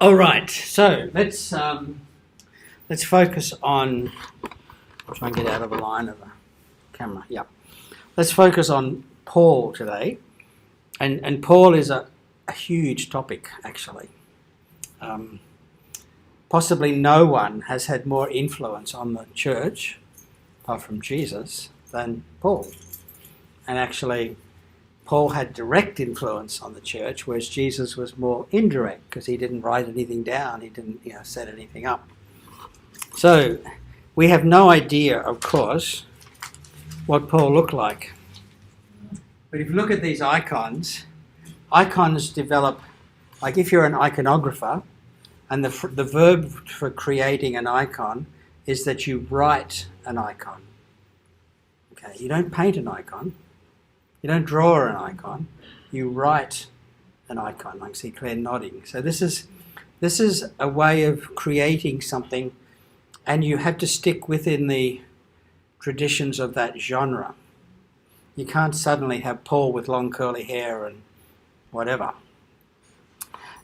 All right, so let's focus on. I'll try and get out of the line of the camera. Yeah, let's focus on Paul today, and Paul is a huge topic actually. Possibly no one has had more influence on the church, apart from Jesus, than Paul, and actually. Paul had direct influence on the church, whereas Jesus was more indirect because he didn't write anything down, he didn't set anything up. So we have no idea, of course, what Paul looked like. But if you look at these icons develop, like if you're an iconographer, and the verb for creating an icon is that you write an icon. Okay, you don't paint an icon. You don't draw an icon, you write an icon. I can see Claire nodding. So this is a way of creating something, and you have to stick within the traditions of that genre. You can't suddenly have Paul with long curly hair and whatever.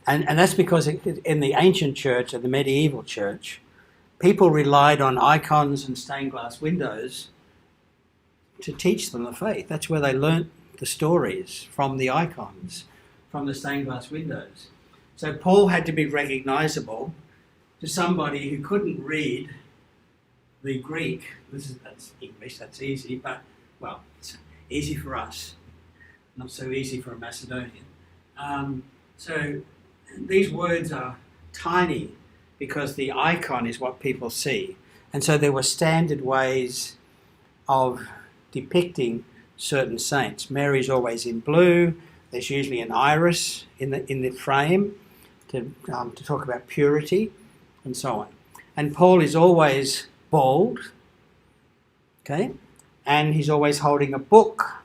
And that's because in the ancient church and the medieval church, people relied on icons and stained glass windows to teach them the faith. That's where they learnt the stories, from the icons, from the stained glass windows. So Paul had to be recognisable to somebody who couldn't read the Greek. That's English, that's easy, but, well, it's easy for us, not so easy for a Macedonian. So these words are tiny because the icon is what people see. And so there were standard ways of depicting certain saints. Mary's always in blue. There's usually an iris in the frame to talk about purity and so on. And Paul is always bald, okay, and he's always holding a book.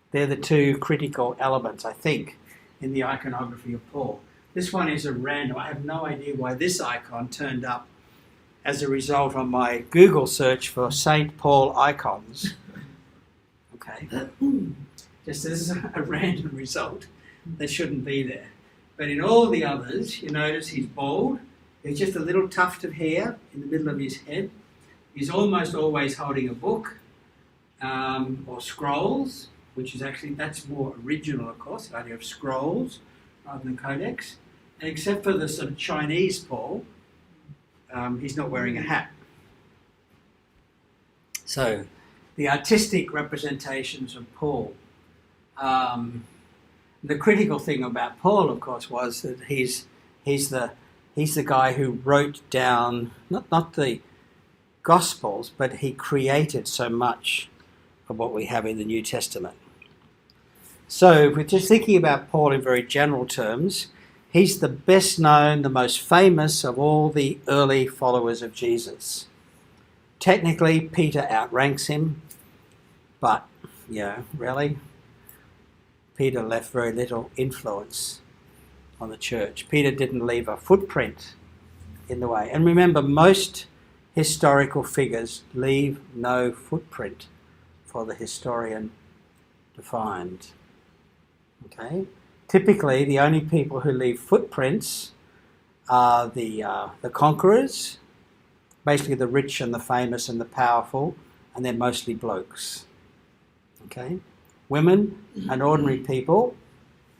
They're the two critical elements, I think, in the iconography of Paul. This one is a random. I have no idea why this icon turned up as a result of my Google search for St. Paul icons. Okay, just as a random result that shouldn't be there. But in all the others, you notice he's bald. There's just a little tuft of hair in the middle of his head. He's almost always holding a book or scrolls, which is actually, that's more original, of course, the idea of scrolls rather than codex. And except for the sort of Chinese Paul, he's not wearing a hat. So, the artistic representations of Paul. The critical thing about Paul, of course, was that he's the guy who wrote down not the Gospels, but he created so much of what we have in the New Testament. So, if we're just thinking about Paul in very general terms, he's the best known, the most famous of all the early followers of Jesus. Technically, Peter outranks him, but, really, Peter left very little influence on the church. Peter didn't leave a footprint in the way. And remember, most historical figures leave no footprint for the historian to find. Okay? Typically, the only people who leave footprints are the conquerors, basically the rich and the famous and the powerful, and they're mostly blokes. Okay? Women and ordinary people,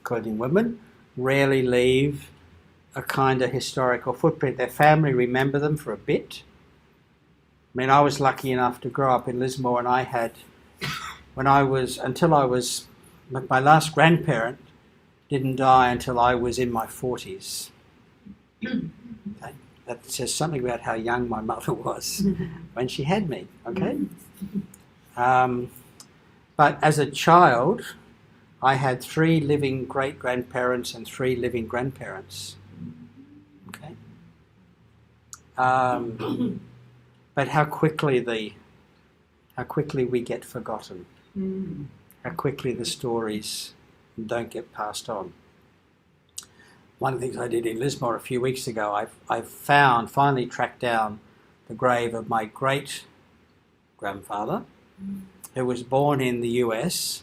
including women, rarely leave a kind of historical footprint. Their family remember them for a bit. I mean, I was lucky enough to grow up in Lismore, and I had, my last grandparent didn't die until I was in my 40s. Okay? That says something about how young my mother was when she had me, okay? But as a child, I had 3 living great-grandparents and 3 living grandparents, okay? But how quickly we get forgotten, how quickly the stories don't get passed on. One of the things I did in Lismore a few weeks ago, I finally tracked down the grave of my great-grandfather, who was born in the US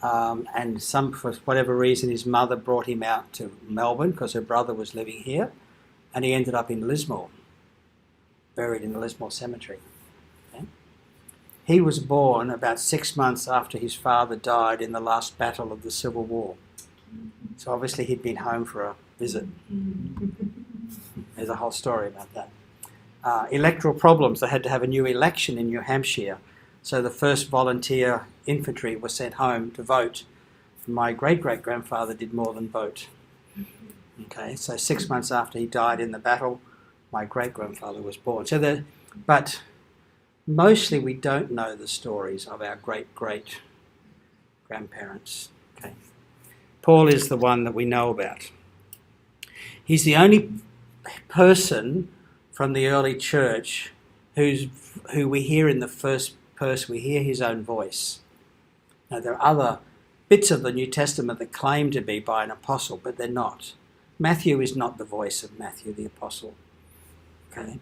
and for whatever reason his mother brought him out to Melbourne because her brother was living here, and he ended up in Lismore, buried in the Lismore Cemetery. Okay? He was born about 6 months after his father died in the last battle of the Civil War. So obviously he'd been home for a visit. There's a whole story about that. Electoral problems. They had to have a new election in New Hampshire. So the first volunteer infantry was sent home to vote. My great-great-grandfather did more than vote. Okay, so 6 months after he died in the battle, my great-grandfather was born. But mostly we don't know the stories of our great-great-grandparents. Okay. Paul is the one that we know about. He's the only person from the early church who we hear in the first person, we hear his own voice. Now, there are other bits of the New Testament that claim to be by an apostle, but they're not. Matthew is not the voice of Matthew the apostle. Okay,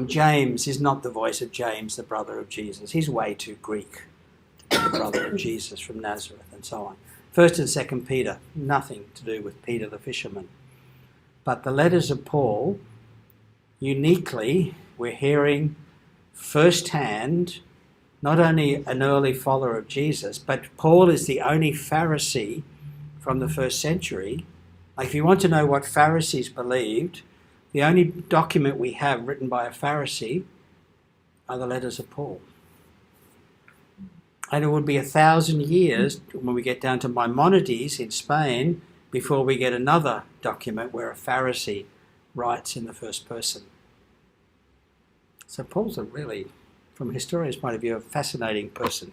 James is not the voice of James, the brother of Jesus. He's way too Greek to be the brother of Jesus from Nazareth, and so on. 1st and 2nd Peter, nothing to do with Peter the fisherman. But the letters of Paul, uniquely, we're hearing firsthand, not only an early follower of Jesus, but Paul is the only Pharisee from the first century. Like, if you want to know what Pharisees believed, the only document we have written by a Pharisee are the letters of Paul. And it would be 1,000 years when we get down to Maimonides in Spain before we get another document where a Pharisee writes in the first person. So Paul's a really, from a historian's point of view, a fascinating person.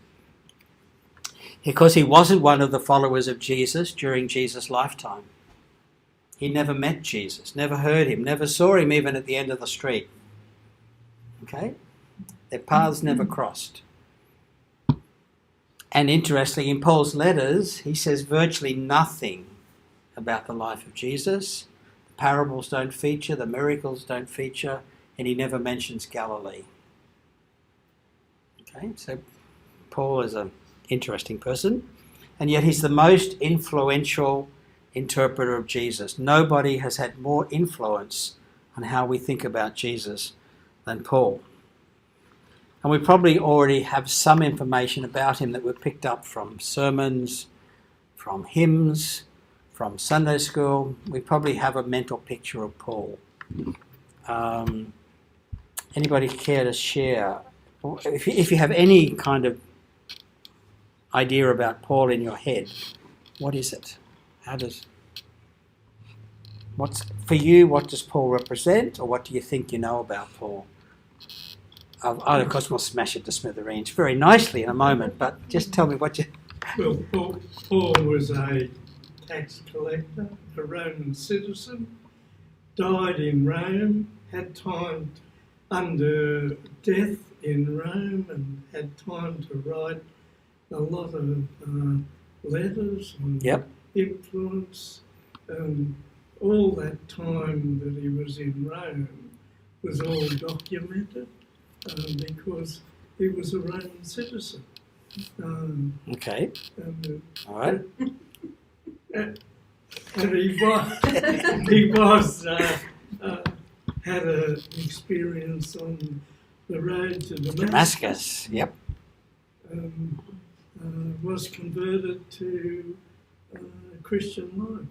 Because he wasn't one of the followers of Jesus during Jesus' lifetime. He never met Jesus, never heard him, never saw him even at the end of the street. Okay? Their paths never crossed. And interestingly, in Paul's letters, he says virtually nothing about the life of Jesus. The parables don't feature, the miracles don't feature, and he never mentions Galilee. Okay, so Paul is an interesting person, and yet he's the most influential interpreter of Jesus. Nobody has had more influence on how we think about Jesus than Paul. And we probably already have some information about him that we've picked up from sermons, from hymns, from Sunday school. We probably have a mental picture of Paul. Anybody care to share? If you have any kind of idea about Paul in your head, what is it? For you, what does Paul represent, or what do you think you know about Paul? Of course, we'll smash it to smithereens very nicely in a moment, but just tell me what you... Well, Paul was a tax collector, a Roman citizen, died in Rome, had time under death in Rome, and had time to write a lot of letters and influence. All that time that he was in Rome was all documented. Because he was a Roman citizen. Okay. All right. And he had an experience on the road to Damascus. Yep. Was converted to Christian life.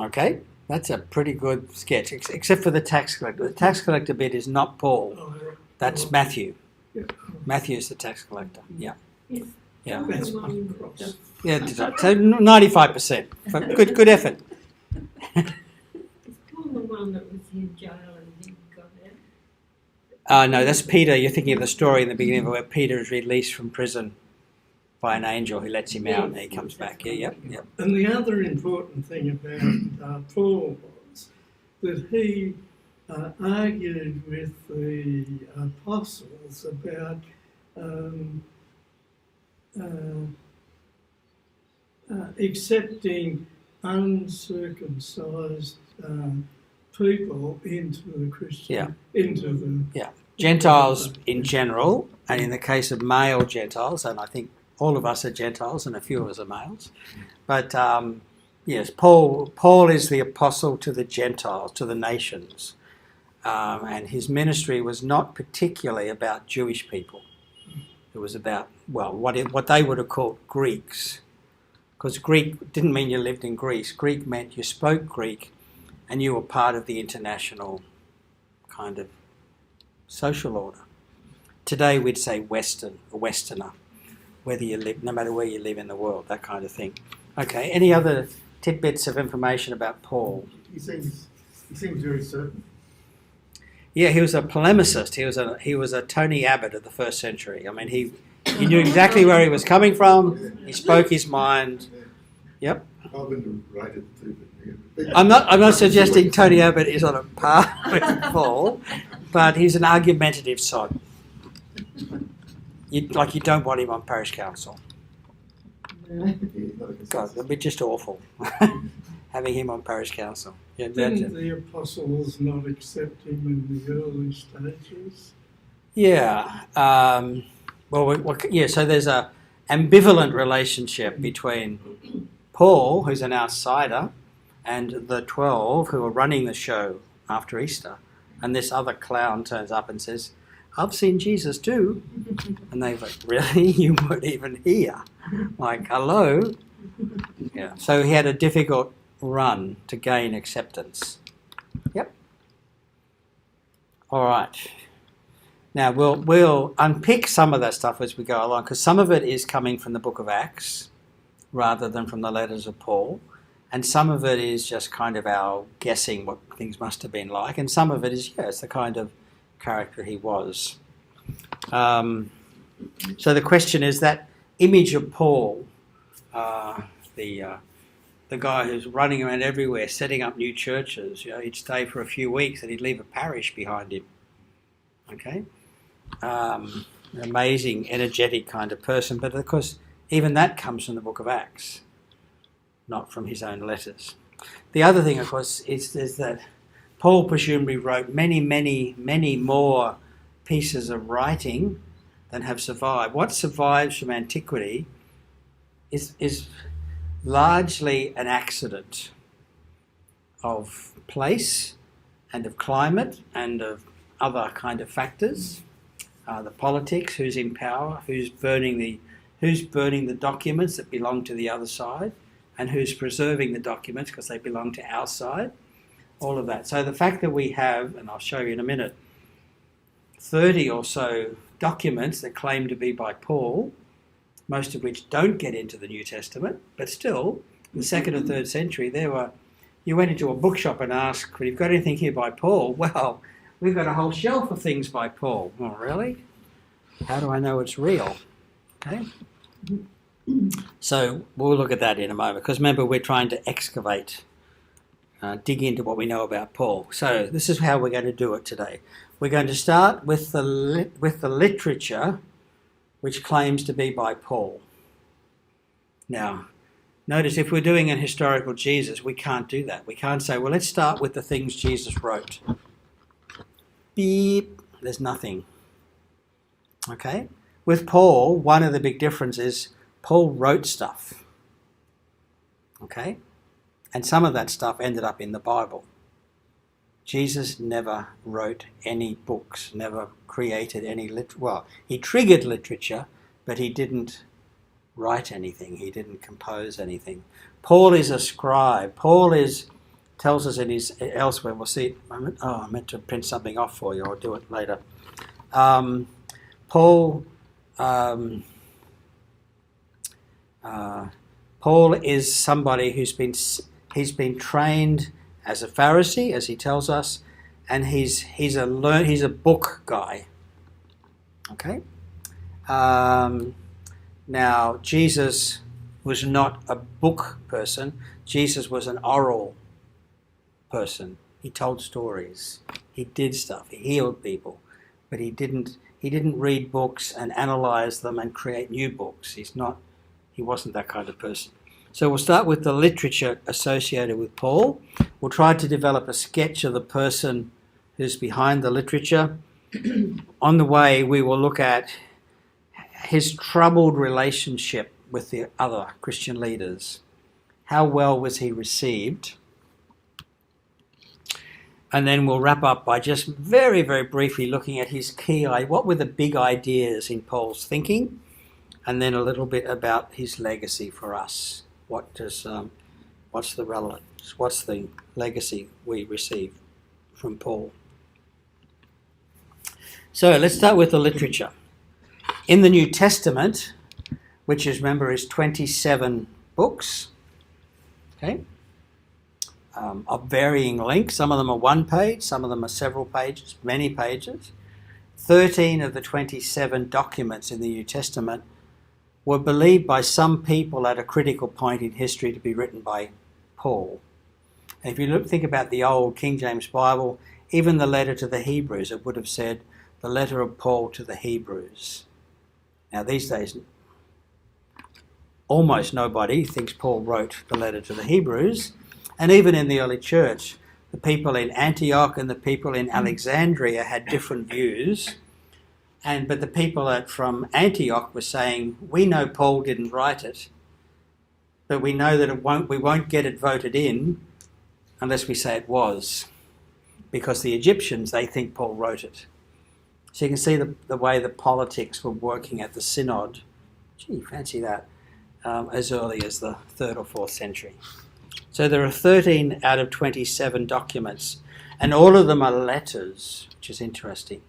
Okay. That's a pretty good sketch, except for the tax collector. The tax collector bit is not Paul. That's Matthew. Yeah. Matthew's the tax collector. Yeah. Yes. Yeah. That's uncrossed. Yeah. So 95%. Good effort. Is Paul the one that was in jail and he got out? No, that's Peter. You're thinking of the story in the beginning where Peter is released from prison by an angel who lets him out and he comes back. Yeah, yep. And the other important thing about Paul was that he argued with the apostles about accepting uncircumcised people into the Christian, into the Gentiles in general, and in the case of male Gentiles, and I think all of us are Gentiles and a few of us are males. But yes, Paul is the apostle to the Gentiles, to the nations. And his ministry was not particularly about Jewish people. It was about, well, what they would have called Greeks. Because Greek didn't mean you lived in Greece. Greek meant you spoke Greek and you were part of the international kind of social order. Today we'd say Western, a Westerner, whether you live, no matter where you live in the world, that kind of thing. Okay, any other tidbits of information about Paul? He seems very certain. Yeah, he was a polemicist. He was a Tony Abbott of the first century. I mean, he knew exactly where he was coming from. He spoke his mind. Yep. I wouldn't have rated too. I'm not suggesting Tony Abbott is on a par with Paul, but he's an argumentative sod. You don't want him on parish council. God, that'd be just awful. Having him on parish council. Yeah, didn't the apostles not accept him in the early stages? Yeah. So there's a ambivalent relationship between Paul, who's an outsider, and the 12 who are running the show after Easter. And this other clown turns up and says, I've seen Jesus too. And they're like, really? You weren't even here? Like, hello? Yeah. So he had a difficult run to gain acceptance. Yep. All right. Now we'll unpick some of that stuff as we go along, because some of it is coming from the book of Acts rather than from the letters of Paul, and some of it is just kind of our guessing what things must have been like, and some of it is, it's the kind of character he was. So the question is, that image of Paul, the guy who's running around everywhere setting up new churches, he'd stay for a few weeks and he'd leave a parish behind him. Okay? An amazing, energetic kind of person, but of course even that comes from the book of Acts, not from his own letters. The other thing, of course, is that Paul presumably wrote many, many, many more pieces of writing than have survived. What survives from antiquity is largely an accident of place and of climate and of other kind of factors. The politics, who's in power, who's burning the documents that belong to the other side, and who's preserving the documents because they belong to our side. All of that. So the fact that we have, and I'll show you in a minute, 30 or so documents that claim to be by Paul, most of which don't get into the New Testament, but still, in the 2nd and 3rd century, you went into a bookshop and asked, "You've got anything here by Paul?" Well, we've got a whole shelf of things by Paul. Oh, really? How do I know it's real? Okay. So we'll look at that in a moment, because remember, we're trying to excavate, dig into what we know about Paul. So this is how we're going to do it today. We're going to start with the literature which claims to be by Paul. Now, notice if we're doing an historical Jesus, we can't do that. We can't say, well, let's start with the things Jesus wrote. Beep, there's nothing. Okay? With Paul, one of the big differences is Paul wrote stuff. Okay? And some of that stuff ended up in the Bible. Jesus never wrote any books, never created any he triggered literature, but he didn't write anything. He didn't compose anything. Paul is a scribe. Tells us in his elsewhere. We'll see. I meant to print something off for you. I'll do it later. Paul is somebody he's been trained as a Pharisee, as he tells us, and he's a book guy. Okay. Now Jesus was not a book person. Jesus was an oral person. He told stories. He did stuff. He healed people, but he didn't read books and analyze them and create new books. He wasn't that kind of person. So we'll start with the literature associated with Paul. We'll try to develop a sketch of the person who's behind the literature. On the way, we will look at his troubled relationship with the other Christian leaders. How well was he received? And then we'll wrap up by just very, very briefly looking at his what were the big ideas in Paul's thinking, and then a little bit about his legacy for us. What's the relevance? What's the legacy we receive from Paul? So let's start with the literature. In the New Testament, which is, remember, is 27 books, okay, of varying length. Some of them are one page, some of them are several pages, many pages. 13 of the 27 documents in the New Testament were believed by some people at a critical point in history to be written by Paul. And if you think about the old King James Bible, even the letter to the Hebrews, it would have said the letter of Paul to the Hebrews. Now these days, almost nobody thinks Paul wrote the letter to the Hebrews. And even in the early church, the people in Antioch and the people in Alexandria had different views. But the people from Antioch were saying, we know Paul didn't write it, but we know that we won't get it voted in unless we say it was, because the Egyptians, they think Paul wrote it. So you can see the way the politics were working at the synod. Gee, fancy that. As early as the 3rd or 4th century. So there are 13 out of 27 documents, and all of them are letters, which is interesting.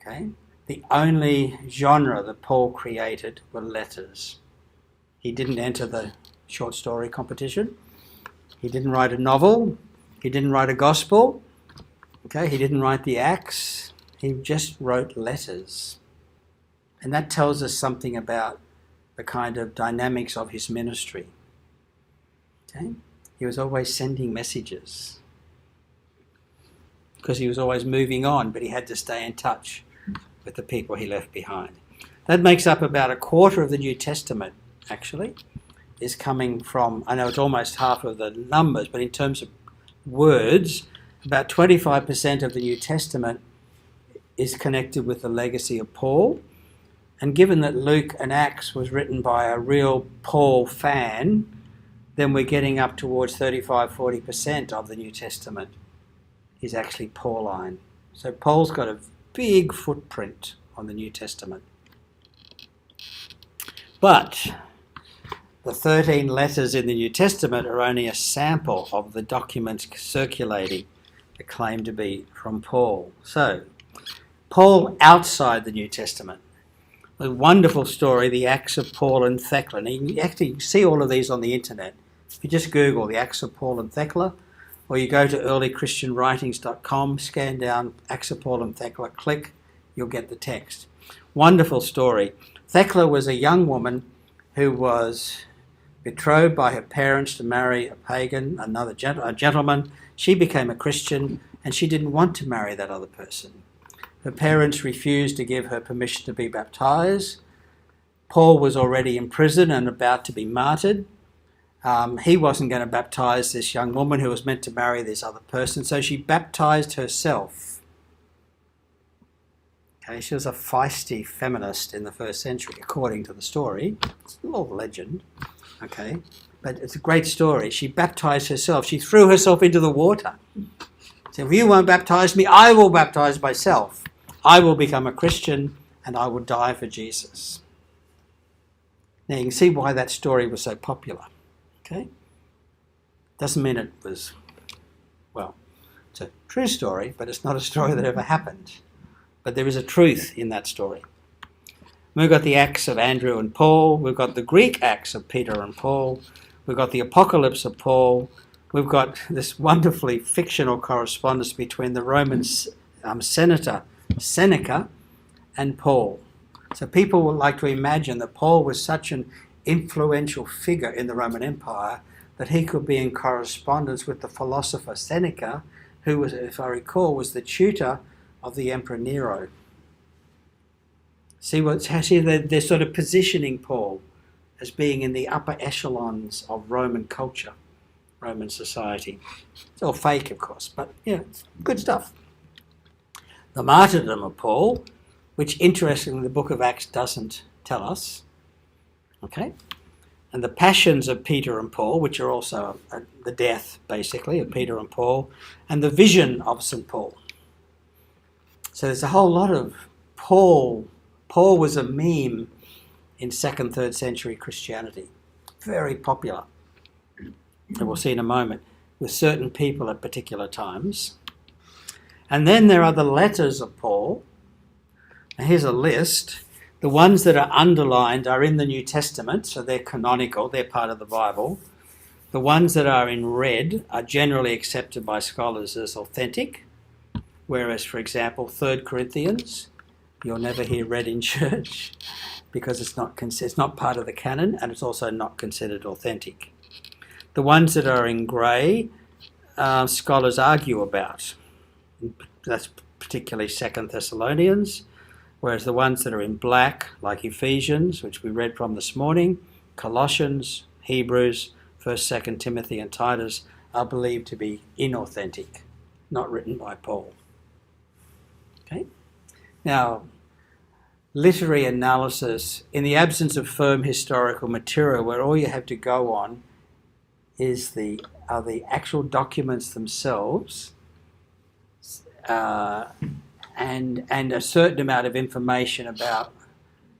Okay? The only genre that Paul created were letters. He didn't enter the short story competition. He didn't write a novel. He didn't write a gospel. Okay? He didn't write the Acts. He just wrote letters. And that tells us something about the kind of dynamics of his ministry. Okay? He was always sending messages because he was always moving on, but he had to stay in touch with the people he left behind. That makes up about a quarter of the New Testament, actually, is coming from, I know it's almost half of the numbers, but in terms of words, about 25% of the New Testament is connected with the legacy of Paul. And given that Luke and Acts was written by a real Paul fan, then we're getting up towards 35-40% of the New Testament is actually Pauline. So Paul's got a big footprint on the New Testament. But the 13 letters in the New Testament are only a sample of the documents circulating that claim to be from Paul. So, Paul outside the New Testament. A wonderful story, the Acts of Paul and Thecla. And you can actually see all of these on the internet. If you just Google the Acts of Paul and Thecla, or you go to earlychristianwritings.com, scan down Acts of Paul and Thecla, click, you'll get the text. Wonderful story. Thecla was a young woman who was betrothed by her parents to marry a pagan, a gentleman. She became a Christian, and she didn't want to marry that other person. Her parents refused to give her permission to be baptized. Paul was already in prison and about to be martyred. He wasn't going to baptize this young woman who was meant to marry this other person, so she baptized herself. Okay, she was a feisty feminist in the 1st century, according to the story. It's a little legend, okay, but it's a great story. She baptized herself. She threw herself into the water. So if you won't baptize me, I will baptize myself. I will become a Christian and I will die for Jesus. Now you can see why that story was so popular. Okay? Doesn't mean it was, well, it's a true story, but it's not a story that ever happened. But there is a truth in that story. We've got the Acts of Andrew and Paul. We've got the Greek Acts of Peter and Paul. We've got the Apocalypse of Paul. We've got this wonderfully fictional correspondence between the Roman senator Seneca and Paul. So people would like to imagine that Paul was such an influential figure in the Roman Empire that he could be in correspondence with the philosopher Seneca, who was, if I recall, was the tutor of the Emperor Nero. See, they're sort of positioning Paul as being in the upper echelons of Roman culture, Roman society. It's all fake, of course, but yeah, good stuff. The martyrdom of Paul which interestingly the book of Acts doesn't tell us. Okay? And the passions of Peter and Paul, which are also the death, basically, of Peter and Paul, and the vision of St. Paul. So there's a whole lot of Paul. Paul was a meme in 2nd, 3rd century Christianity. Very popular. And we'll see in a moment, with certain people at particular times. And then there are the letters of Paul. Now here's a list. The ones that are underlined are in the New Testament, so they're canonical, they're part of the Bible. The ones that are in red are generally accepted by scholars as authentic, whereas, for example, 3 Corinthians, you'll never hear read in church because it's not part of the canon, and it's also not considered authentic. The ones that are in grey, scholars argue about. That's particularly 2 Thessalonians, whereas the ones that are in black, like Ephesians, which we read from this morning, Colossians, Hebrews, 1st, 2nd Timothy and Titus, are believed to be inauthentic, not written by Paul. Okay? Now, literary analysis, in the absence of firm historical material, where all you have to go on are the actual documents themselves, and a certain amount of information about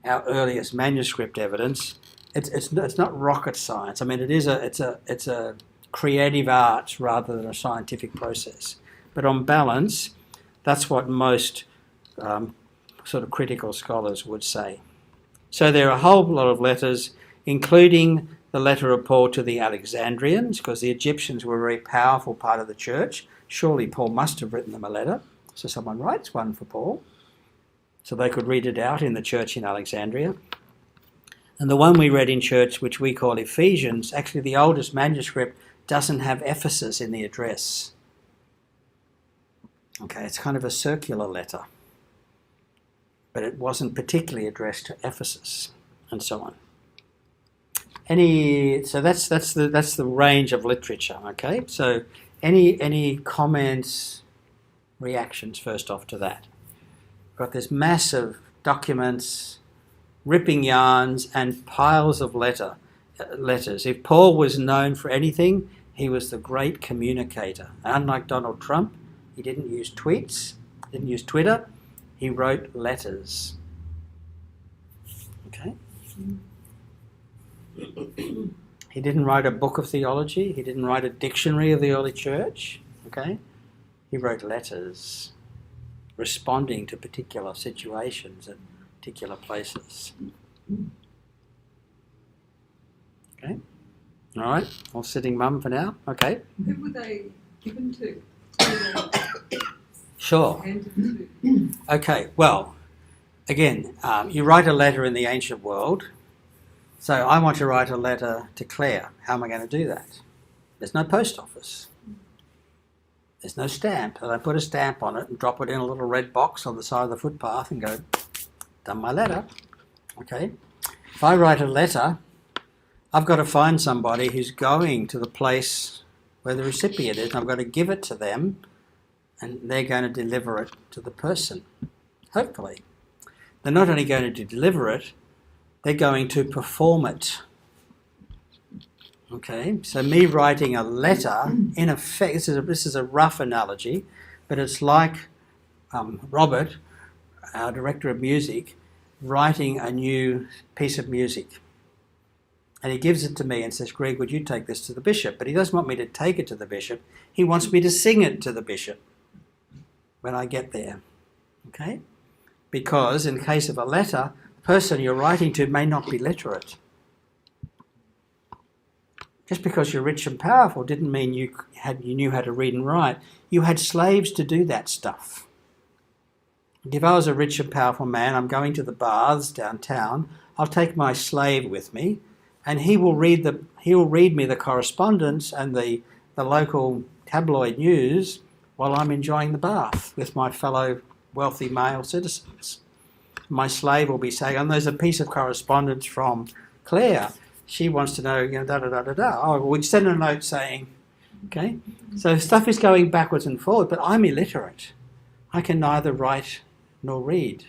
our earliest manuscript evidence. It's not rocket science. I mean, it's a creative art rather than a scientific process. But on balance, that's what most sort of critical scholars would say. So there are a whole lot of letters, including the letter of Paul to the Alexandrians, because the Egyptians were a very powerful part of the church. Surely Paul must have written them a letter. So someone writes one for Paul, so they could read it out in the church in Alexandria. And the one we read in church, which we call Ephesians, actually the oldest manuscript doesn't have Ephesus in the address. Okay, it's kind of a circular letter, but it wasn't particularly addressed to Ephesus, and so on. So that's the range of literature. Okay, so any comments, reactions first off to that? We've got this mass of documents, ripping yarns, and piles of letters. If Paul was known for anything, he was the great communicator. And unlike Donald Trump, he didn't use tweets, didn't use Twitter, he wrote letters. Okay? He didn't write a book of theology, he didn't write a dictionary of the early church. Okay? He wrote letters responding to particular situations at particular places. Okay? All right, all sitting mum for now. Okay. Who were they given to? Sure. Handed to? Okay, well, again, you write a letter in the ancient world. So I want to write a letter to Claire. How am I going to do that? There's no post office. There's no stamp. So I put a stamp on it and drop it in a little red box on the side of the footpath and go, done my letter. Okay. If I write a letter, I've got to find somebody who's going to the place where the recipient is, and I've got to give it to them, and they're going to deliver it to the person, hopefully. They're not only going to deliver it, they're going to perform it. Okay, so me writing a letter, in effect, this is a rough analogy, but it's like Robert, our director of music, writing a new piece of music. And he gives it to me and says, Greg, would you take this to the bishop? But he doesn't want me to take it to the bishop. He wants me to sing it to the bishop when I get there. Okay? Because in the case of a letter, the person you're writing to may not be literate. Just because you're rich and powerful didn't mean you knew how to read and write. You had slaves to do that stuff. If I was a rich and powerful man, I'm going to the baths downtown, I'll take my slave with me, and he will read me the correspondence and the local tabloid news while I'm enjoying the bath with my fellow wealthy male citizens. My slave will be saying, oh, there's a piece of correspondence from Claire. She wants to know, da-da-da-da-da. Oh, we'd send a note saying, okay? So stuff is going backwards and forward, but I'm illiterate. I can neither write nor read.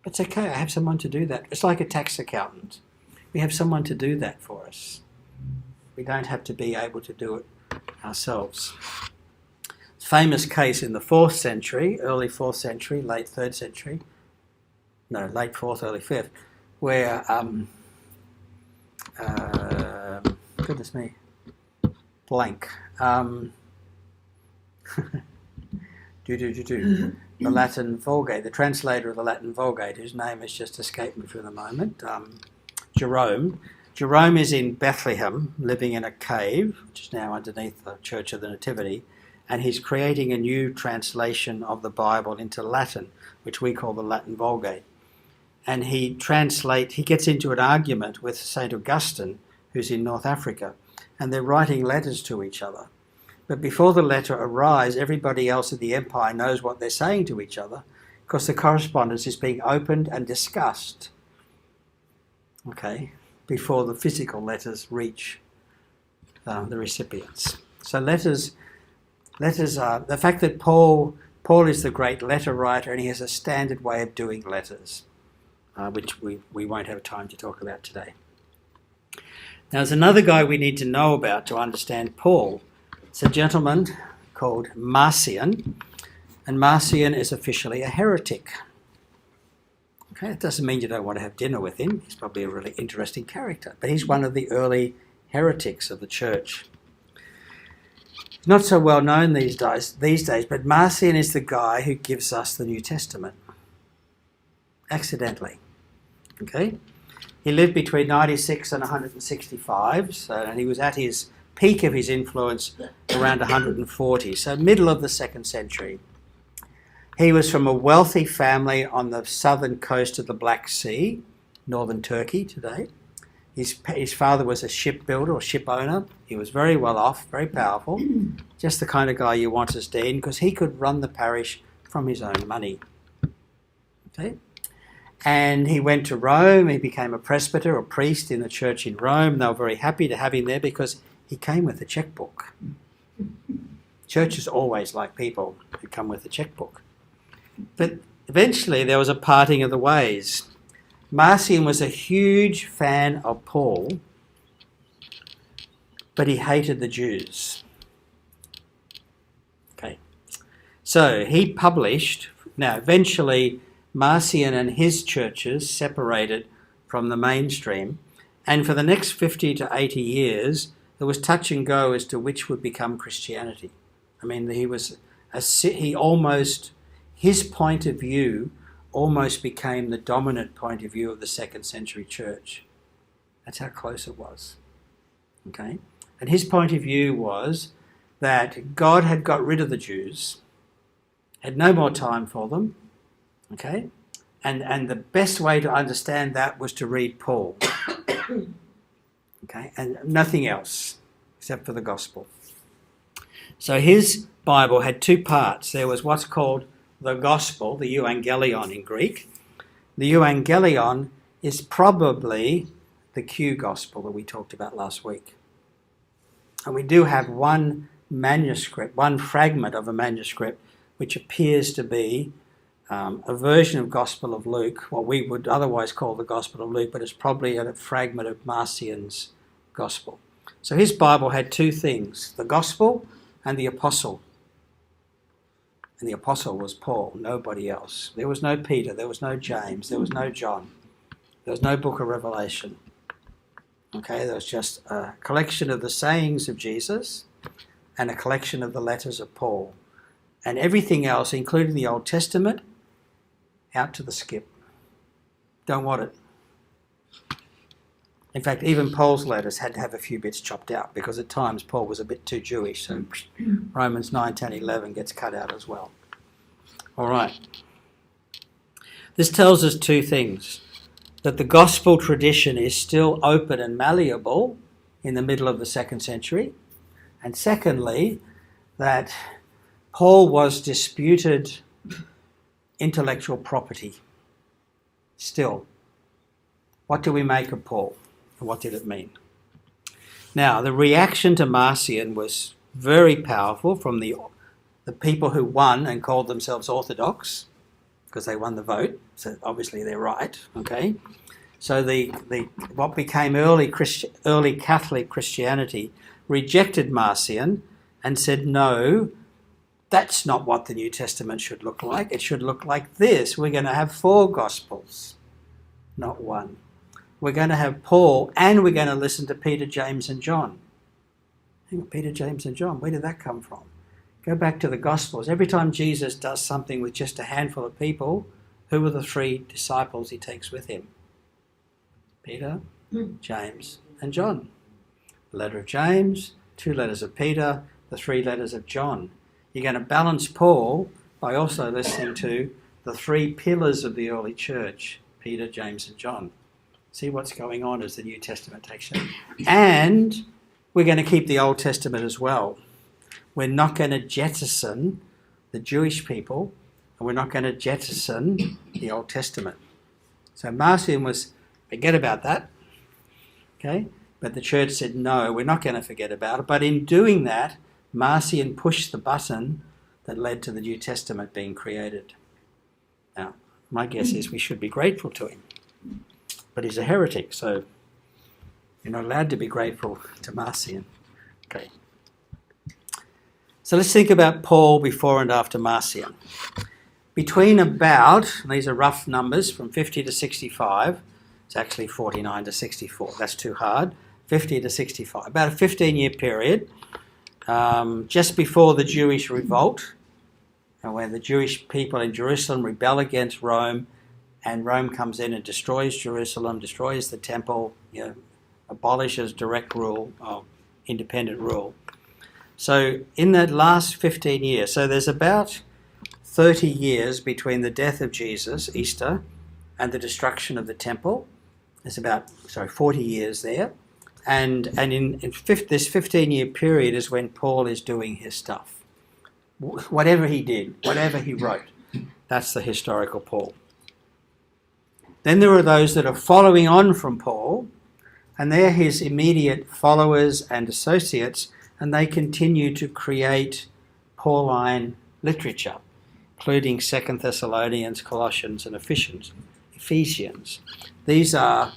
It's okay, I have someone to do that. It's like a tax accountant. We have someone to do that for us. We don't have to be able to do it ourselves. Famous case in the 4th century, early 4th century, late 3rd century, no, late 4th, early 5th, where, goodness me, blank. The Latin Vulgate, the translator of the Latin Vulgate, whose name has just escaped me for the moment, Jerome. Jerome is in Bethlehem, living in a cave, which is now underneath the Church of the Nativity, and he's creating a new translation of the Bible into Latin, which we call the Latin Vulgate. And he gets into an argument with St. Augustine, who's in North Africa, and they're writing letters to each other. But before the letter arrives, everybody else in the empire knows what they're saying to each other, because the correspondence is being opened and discussed, before the physical letters reach the recipients. So letters are, the fact that Paul is the great letter writer, and he has a standard way of doing letters, which we won't have time to talk about today. Now, there's another guy we need to know about to understand Paul. It's a gentleman called Marcion, and Marcion is officially a heretic. Okay, it doesn't mean you don't want to have dinner with him. He's probably a really interesting character, but he's one of the early heretics of the church. He's not so well known these days, but Marcion is the guy who gives us the New Testament. Accidentally. Okay? He lived between 96 and 165, and he was at his peak of his influence around 140, so middle of the 2nd century. He was from a wealthy family on the southern coast of the Black Sea, northern Turkey today. His father was a shipbuilder or ship owner. He was very well off, very powerful, just the kind of guy you want as dean, because he could run the parish from his own money. Okay? And he went to Rome. He became a presbyter or priest in the church in Rome. They were very happy to have him there because he came with a checkbook. Churches always like people who come with a checkbook. But eventually there was a parting of the ways. Marcion was a huge fan of Paul, but he hated the Jews. Okay, so he published, now eventually Marcion and his churches separated from the mainstream, and for the next 50 to 80 years there was touch and go as to which would become Christianity. I mean, his point of view almost became the dominant point of view of the 2nd century church. That's how close it was. Okay? And his point of view was that God had got rid of the Jews, had no more time for them, okay? And the best way to understand that was to read Paul. Okay? And nothing else except for the gospel. So his Bible had 2 parts. There was what's called the gospel, the euangelion in Greek. The euangelion is probably the Q gospel that we talked about last week. And we do have one manuscript, one fragment of a manuscript, which appears to be a version of Gospel of Luke, what we would otherwise call the Gospel of Luke, but it's probably a fragment of Marcion's gospel. So his Bible had 2 things, the gospel and the apostle. And the apostle was Paul, nobody else. There was no Peter, there was no James, there was no John. There was no book of Revelation. Okay, there was just a collection of the sayings of Jesus and a collection of the letters of Paul. And everything else, including the Old Testament, out to the skip. Don't want it. In fact, even Paul's letters had to have a few bits chopped out because at times Paul was a bit too Jewish, so Romans 9, 10, 11 gets cut out as well. All right. This tells us 2 things. That the gospel tradition is still open and malleable in the middle of the 2nd century. And secondly, that Paul was disputed intellectual property. Still, what do we make of Paul? And what did it mean? Now, the reaction to Marcion was very powerful from the people who won and called themselves Orthodox, because they won the vote, so obviously they're right, okay? So the what became early Catholic Christianity rejected Marcion and said, no, that's not what the New Testament should look like. It should look like this. We're going to have 4 Gospels, not 1. We're going to have Paul, and we're going to listen to Peter, James and John. Hang on, Peter, James and John, where did that come from? Go back to the Gospels. Every time Jesus does something with just a handful of people, who are the 3 disciples he takes with him? Peter, James and John. The letter of James, 2 letters of Peter, the 3 letters of John. You're going to balance Paul by also listening to the 3 pillars of the early church, Peter, James and John. See what's going on as the New Testament takes shape. And we're going to keep the Old Testament as well. We're not going to jettison the Jewish people, and we're not going to jettison the Old Testament. So Marcion was, forget about that, okay? But the church said, no, we're not going to forget about it. But in doing that, Marcion pushed the button that led to the New Testament being created. Now, my guess is we should be grateful to him. But he's a heretic, so you're not allowed to be grateful to Marcion. Okay. So let's think about Paul before and after Marcion. Between about, and these are rough numbers, from 50 to 65, it's actually 49 to 64, that's too hard, 50 to 65, about a 15-year period, just before the Jewish revolt, where the Jewish people in Jerusalem rebel against Rome, and Rome comes in and destroys Jerusalem, destroys the temple, abolishes direct rule, independent rule. So in that last 15 years, so there's about 30 years between the death of Jesus, Easter, and the destruction of the temple. There's about, 40 years there. And in this 15-year period is when Paul is doing his stuff. Whatever he did, whatever he wrote, that's the historical Paul. Then there are those that are following on from Paul, and they're his immediate followers and associates, and they continue to create Pauline literature, including 2 Thessalonians, Colossians, and Ephesians. These are,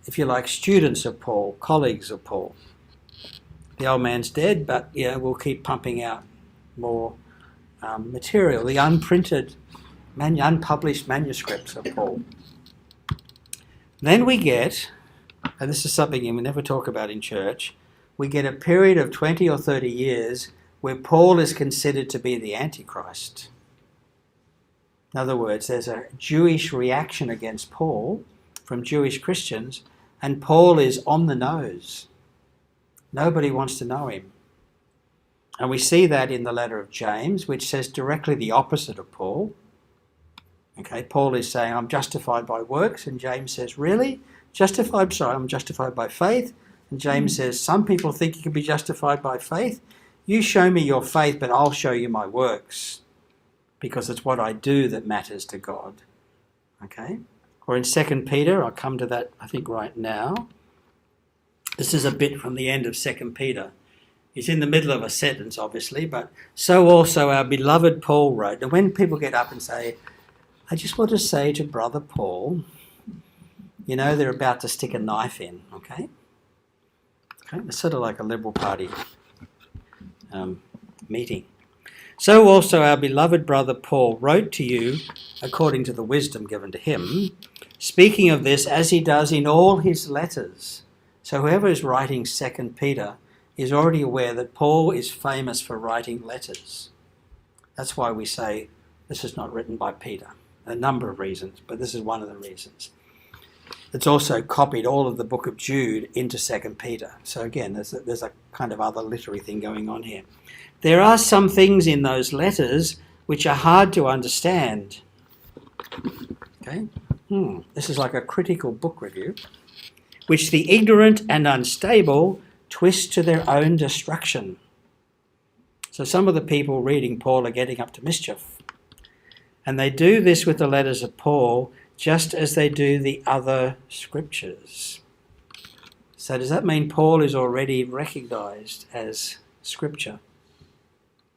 if you like, students of Paul, colleagues of Paul. The old man's dead, but we'll keep pumping out more material. The unprinted, unpublished manuscripts of Paul. Then we get, and this is something we never talk about in church, we get a period of 20 or 30 years where Paul is considered to be the Antichrist. In other words, there's a Jewish reaction against Paul from Jewish Christians, and Paul is on the nose. Nobody wants to know him. And we see that in the letter of James, which says directly the opposite of Paul. Okay, Paul is saying, I'm justified by works, and James says, really? Justified? Sorry, I'm justified by faith. And James says, some people think you can be justified by faith. You show me your faith, but I'll show you my works, because it's what I do that matters to God. Okay? Or in 2 Peter, I'll come to that, I think, right now. This is a bit from the end of 2 Peter. He's in the middle of a sentence, obviously, but so also our beloved Paul wrote. And when people get up and say, I just want to say to Brother Paul, they're about to stick a knife in, okay? It's sort of like a Liberal Party meeting. So also our beloved brother Paul wrote to you according to the wisdom given to him, speaking of this as he does in all his letters. So whoever is writing 2 Peter is already aware that Paul is famous for writing letters. That's why we say this is not written by Peter. A number of reasons, but this is one of the reasons. It's also copied all of the book of Jude into 2 Peter. So again, there's a kind of other literary thing going on here. There are some things in those letters which are hard to understand. Okay? This is like a critical book review, which the ignorant and unstable twist to their own destruction. So some of the people reading Paul are getting up to mischief. And they do this with the letters of Paul just as they do the other scriptures. So does that mean Paul is already recognised as scripture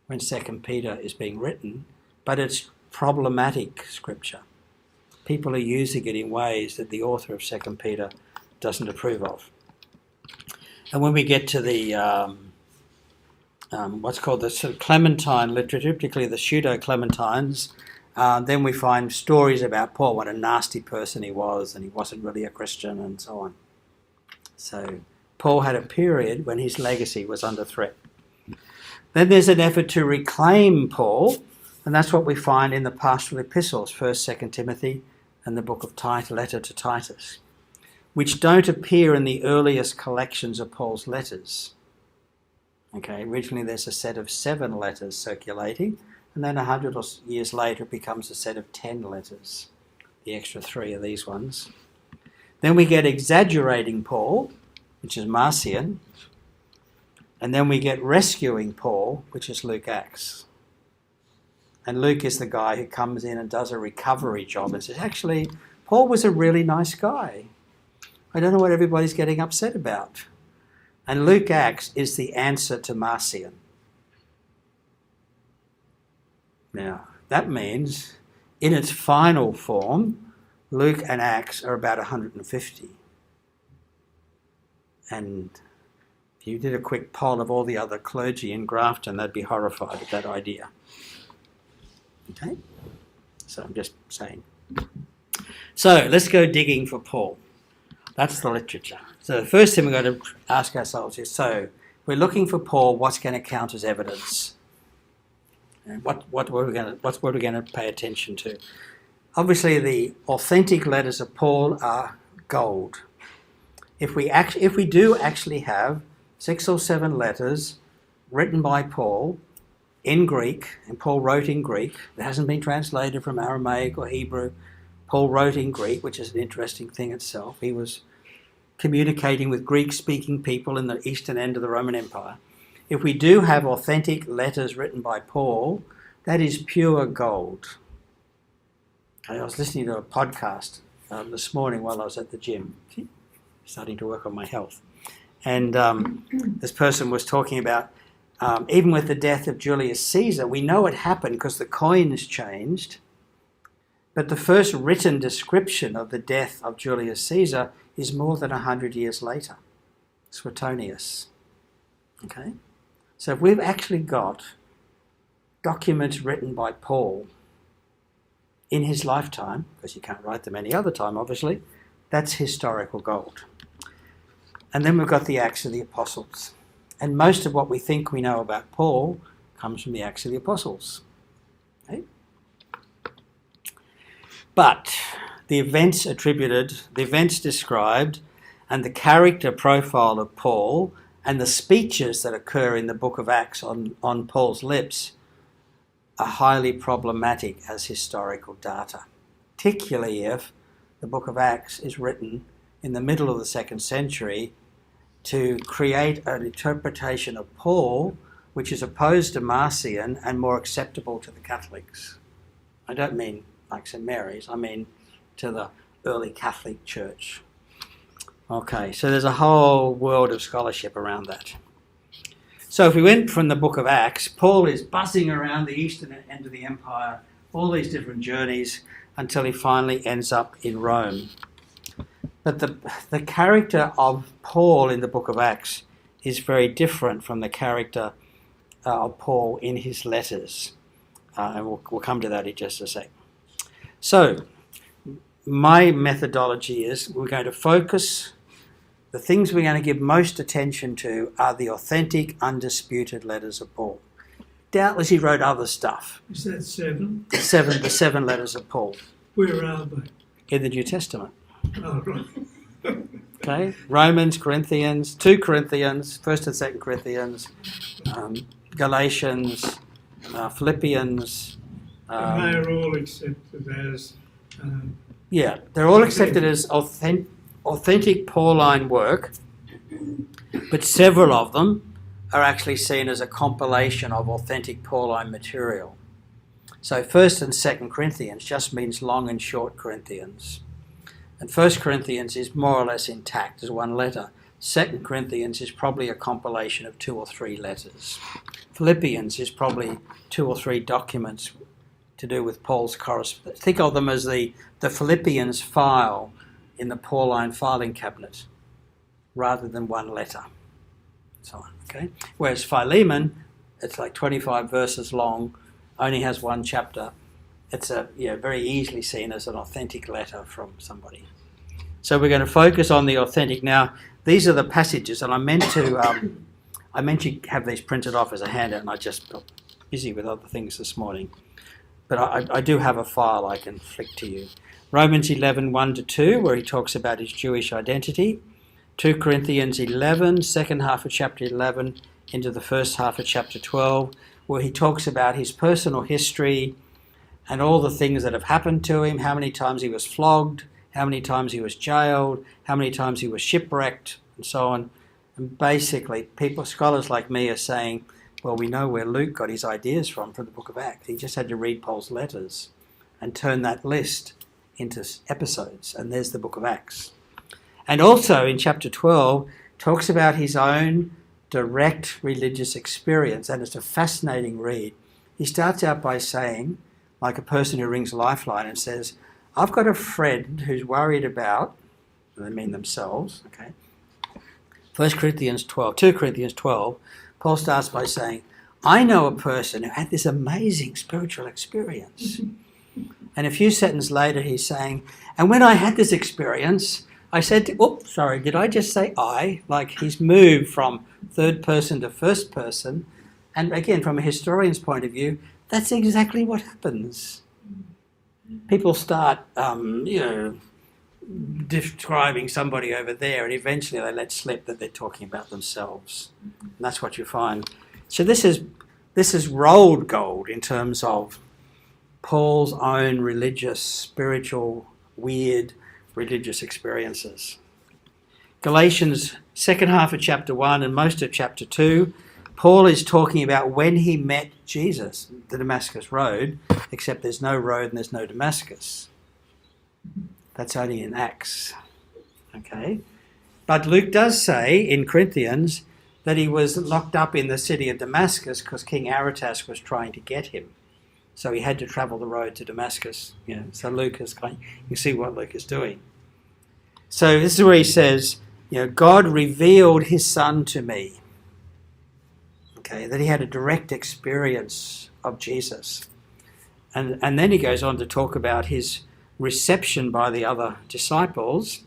when 2 Peter is being written, but it's problematic scripture. People are using it in ways that the author of 2 Peter doesn't approve of. And when we get to the what's called the sort of Clementine literature, particularly the pseudo-Clementines, then we find stories about Paul, what a nasty person he was, and he wasn't really a Christian, and so on. So Paul had a period when his legacy was under threat. Then there's an effort to reclaim Paul, and that's what we find in the pastoral epistles, 1st, 2nd Timothy, and the book of letter to Titus, which don't appear in the earliest collections of Paul's letters. Okay, originally there's a set of 7 letters circulating, and then 100 years later it becomes a set of 10 letters, the extra 3 of these ones. Then we get exaggerating Paul, which is Marcion, and then we get rescuing Paul, which is Luke Acts. And Luke is the guy who comes in and does a recovery job and says, actually, Paul was a really nice guy. I don't know what everybody's getting upset about. And Luke Acts is the answer to Marcion. Now, that means in its final form, Luke and Acts are about 150. And if you did a quick poll of all the other clergy in Grafton, they'd be horrified at that idea. Okay? So I'm just saying. So let's go digging for Paul. That's the literature. So the first thing we've got to ask ourselves is, so we're looking for Paul, what's going to count as evidence? And what are we going to pay attention to? Obviously, the authentic letters of Paul are gold. If we do actually have 6 or 7 letters written by Paul in Greek, and Paul wrote in Greek, it hasn't been translated from Aramaic or Hebrew. Paul wrote in Greek, which is an interesting thing itself. He was communicating with Greek-speaking people in the eastern end of the Roman Empire. If we do have authentic letters written by Paul, that is pure gold. I was listening to a podcast this morning while I was at the gym, starting to work on my health. And this person was talking about, even with the death of Julius Caesar, we know it happened because the coins changed. But the first written description of the death of Julius Caesar is more than 100 years later. Suetonius. Okay? So if we've actually got documents written by Paul in his lifetime, because you can't write them any other time, obviously, that's historical gold. And then we've got the Acts of the Apostles. And most of what we think we know about Paul comes from the Acts of the Apostles. Okay? But the events described, and the character profile of Paul, and the speeches that occur in the book of Acts on Paul's lips are highly problematic as historical data, particularly if the book of Acts is written in the middle of the 2nd century to create an interpretation of Paul which is opposed to Marcion and more acceptable to the Catholics. I don't mean like St. Mary's, I mean to the early Catholic Church. Okay, so there's a whole world of scholarship around that. So if we went from the book of Acts, Paul is buzzing around the eastern end of the empire, all these different journeys, until he finally ends up in Rome. But the character of Paul in the book of Acts is very different from the character of Paul in his letters. And we'll come to that in just a sec. So my methodology is we're going to focus. The things we're going to give most attention to are the authentic, undisputed letters of Paul. Doubtless he wrote other stuff. Is that 7? The 7 letters of Paul. Where are they? In the New Testament. Oh, right. Okay, Romans, Corinthians, 2 Corinthians, 1st and 2nd Corinthians, Galatians, Philippians. And they are all accepted as... yeah, they're all accepted as authentic Pauline work, but several of them are actually seen as a compilation of authentic Pauline material. So 1st and 2nd Corinthians just means long and short Corinthians. And 1st Corinthians is more or less intact as one letter. 2nd Corinthians is probably a compilation of 2 or 3 letters. Philippians is probably 2 or 3 documents to do with Paul's correspondence. Think of them as the Philippians file in the Pauline filing cabinet, rather than one letter. So on, okay? Whereas Philemon, it's like 25 verses long, only has one chapter. It's very easily seen as an authentic letter from somebody. So we're going to focus on the authentic. Now, these are the passages, and I meant to have these printed off as a handout, and I just got busy with other things this morning. But I do have a file I can flick to you. Romans 11, 1-2, where he talks about his Jewish identity. 2 Corinthians 11, second half of chapter 11, into the first half of chapter 12, where he talks about his personal history and all the things that have happened to him, how many times he was flogged, how many times he was jailed, how many times he was shipwrecked, and so on. And basically, scholars like me are saying, well, we know where Luke got his ideas from the book of Acts. He just had to read Paul's letters and turn that list into episodes, and there's the book of Acts. And also in chapter 12, talks about his own direct religious experience, and it's a fascinating read. He starts out by saying, like a person who rings Lifeline and says, I've got a friend who's worried about, they mean themselves, okay? 2 Corinthians 12, Paul starts by saying, I know a person who had this amazing spiritual experience. And a few sentences later he's saying, and when I had this experience, I said, did I just say I? Like he's moved from third person to first person. And again, from a historian's point of view, that's exactly what happens. People start, describing somebody over there, and eventually they let slip that they're talking about themselves. And that's what you find. So this is rolled gold in terms of Paul's own religious, spiritual, weird religious experiences. Galatians, second half of chapter 1 and most of chapter 2, Paul is talking about when he met Jesus, the Damascus Road, except there's no road and there's no Damascus. That's only in Acts. Okay? But Luke does say in Corinthians that he was locked up in the city of Damascus because King Aretas was trying to get him. So he had to travel the road to Damascus. So Luke is you see what Luke is doing. So this is where he says, God revealed his son to me. Okay, that he had a direct experience of Jesus. And then he goes on to talk about his reception by the other disciples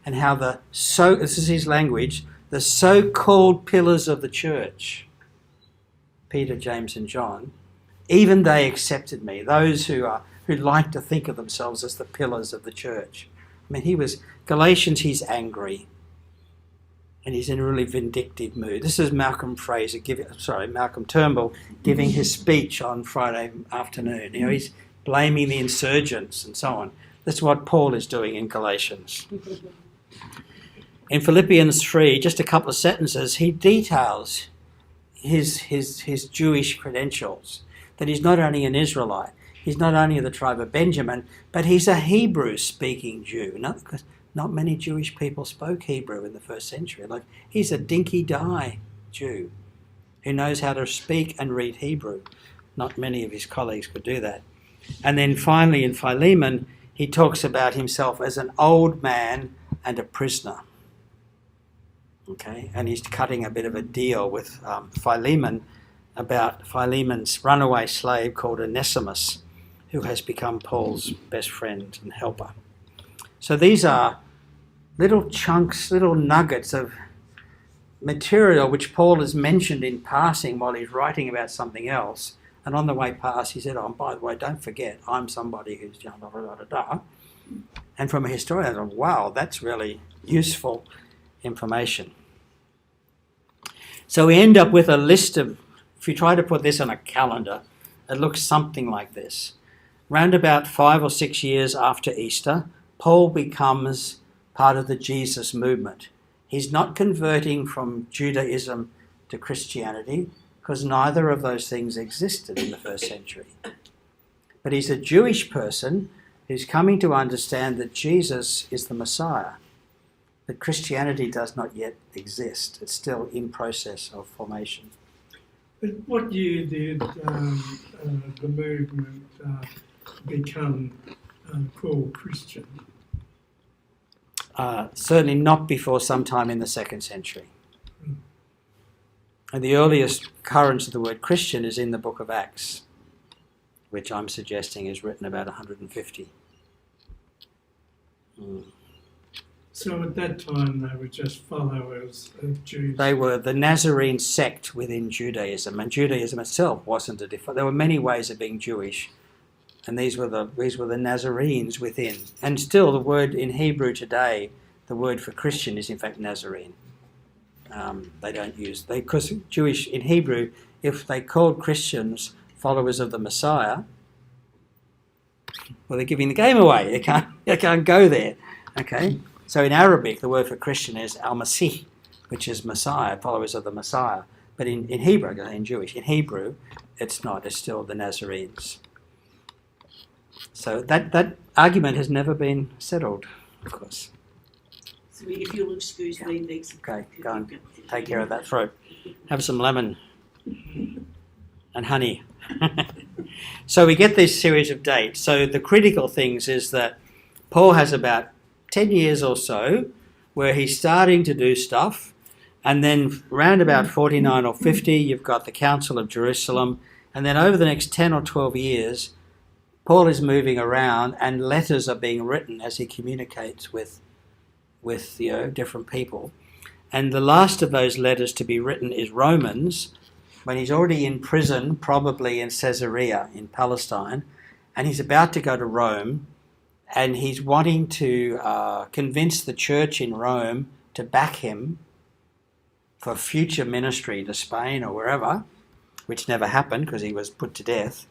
and how this is his language, the so-called pillars of the church, Peter, James and John, even they accepted me, those who like to think of themselves as the pillars of the church. I mean, Galatians, he's angry and he's in a really vindictive mood. This is Malcolm Turnbull giving his speech on Friday afternoon. He's blaming the insurgents and so on. That's what Paul is doing in Galatians. In Philippians 3, just a couple of sentences, he details his Jewish credentials, that he's not only an Israelite, he's not only of the tribe of Benjamin, but he's a Hebrew-speaking Jew. Because not many Jewish people spoke Hebrew in the first century. Like, he's a dinky-die Jew who knows how to speak and read Hebrew. Not many of his colleagues could do that. And then finally in Philemon, he talks about himself as an old man and a prisoner. Okay, and he's cutting a bit of a deal with Philemon about Philemon's runaway slave called Onesimus, who has become Paul's best friend and helper. So these are little chunks, little nuggets of material which Paul has mentioned in passing while he's writing about something else. And on the way past, he said, by the way, don't forget, I'm somebody who's da-da-da-da-da. And from a historian, I thought, wow, that's really useful information. So we end up with a list of, if you try to put this on a calendar, it looks something like this. Round about 5 or 6 years after Easter, Paul becomes part of the Jesus movement. He's not converting from Judaism to Christianity, because neither of those things existed in the first century. But he's a Jewish person who's coming to understand that Jesus is the Messiah, that Christianity does not yet exist. It's still in process of formation. But what year did the movement become called Christian? Certainly not before sometime in the 2nd century. And the earliest occurrence of the word Christian is in the book of Acts, which I'm suggesting is written about 150. So at that time they were just followers of Jews. They were the Nazarene sect within Judaism, and Judaism itself wasn't a different. There were many ways of being Jewish, and these were the Nazarenes within. And still, the word in Hebrew today, the word for Christian is in fact Nazarene. They don't use because Jewish in Hebrew, if they called Christians followers of the Messiah, well, they're giving the game away. They can't go there. Okay. So in Arabic, the word for Christian is al-Masih, which is Messiah, followers of the Messiah. But in Hebrew, in Jewish, in Hebrew, it's not. It's still the Nazarenes. So that argument has never been settled, of course. So if you'll excuse me, next. Okay, go and take care of that throat. Have some lemon and honey. So we get this series of dates. So the critical things is that Paul has about 10 years or so where he's starting to do stuff, and then round about 49 or 50 you've got the Council of Jerusalem, and then over the next 10 or 12 years Paul is moving around and letters are being written as he communicates with different people. And the last of those letters to be written is Romans, when he's already in prison, probably in Caesarea in Palestine, and he's about to go to Rome, and he's wanting to convince the church in Rome to back him for future ministry to Spain or wherever, which never happened because he was put to death.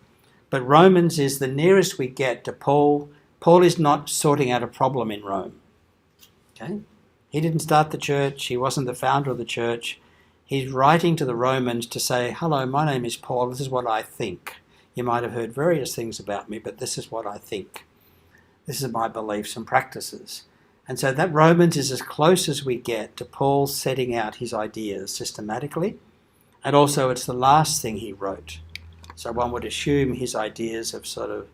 But Romans is the nearest we get to Paul. Paul is not sorting out a problem in Rome. Okay? He didn't start the church. He wasn't the founder of the church. He's writing to the Romans to say, hello, my name is Paul. This is what I think. You might have heard various things about me, but this is what I think. This is my beliefs and practices. And so that Romans is as close as we get to Paul setting out his ideas systematically. And also it's the last thing he wrote. So one would assume his ideas have sort of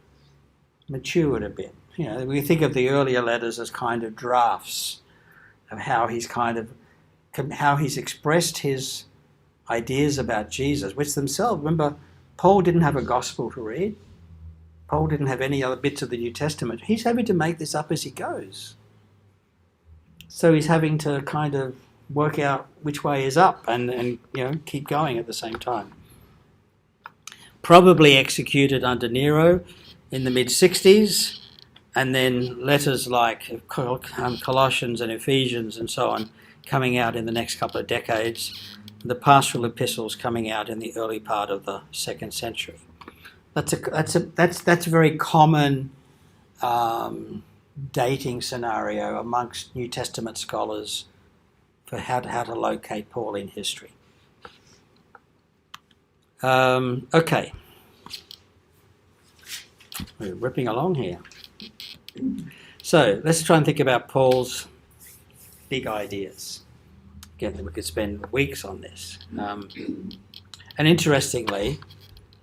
matured a bit. You know, we think of the earlier letters as kind of drafts of how he's expressed his ideas about Jesus, which themselves, remember, Paul didn't have a gospel to read. Paul didn't have any other bits of the New Testament. He's having to make this up as he goes. So he's having to kind of work out which way is up and keep going at the same time. Probably executed under Nero in the mid-60s, and then letters like Colossians and Ephesians and so on coming out in the next couple of decades. The pastoral epistles coming out in the early part of the 2nd century. That's a very common dating scenario amongst New Testament scholars for how to locate Paul in history. Okay. We're ripping along here. So let's try and think about Paul's big ideas. Again, we could spend weeks on this. And interestingly,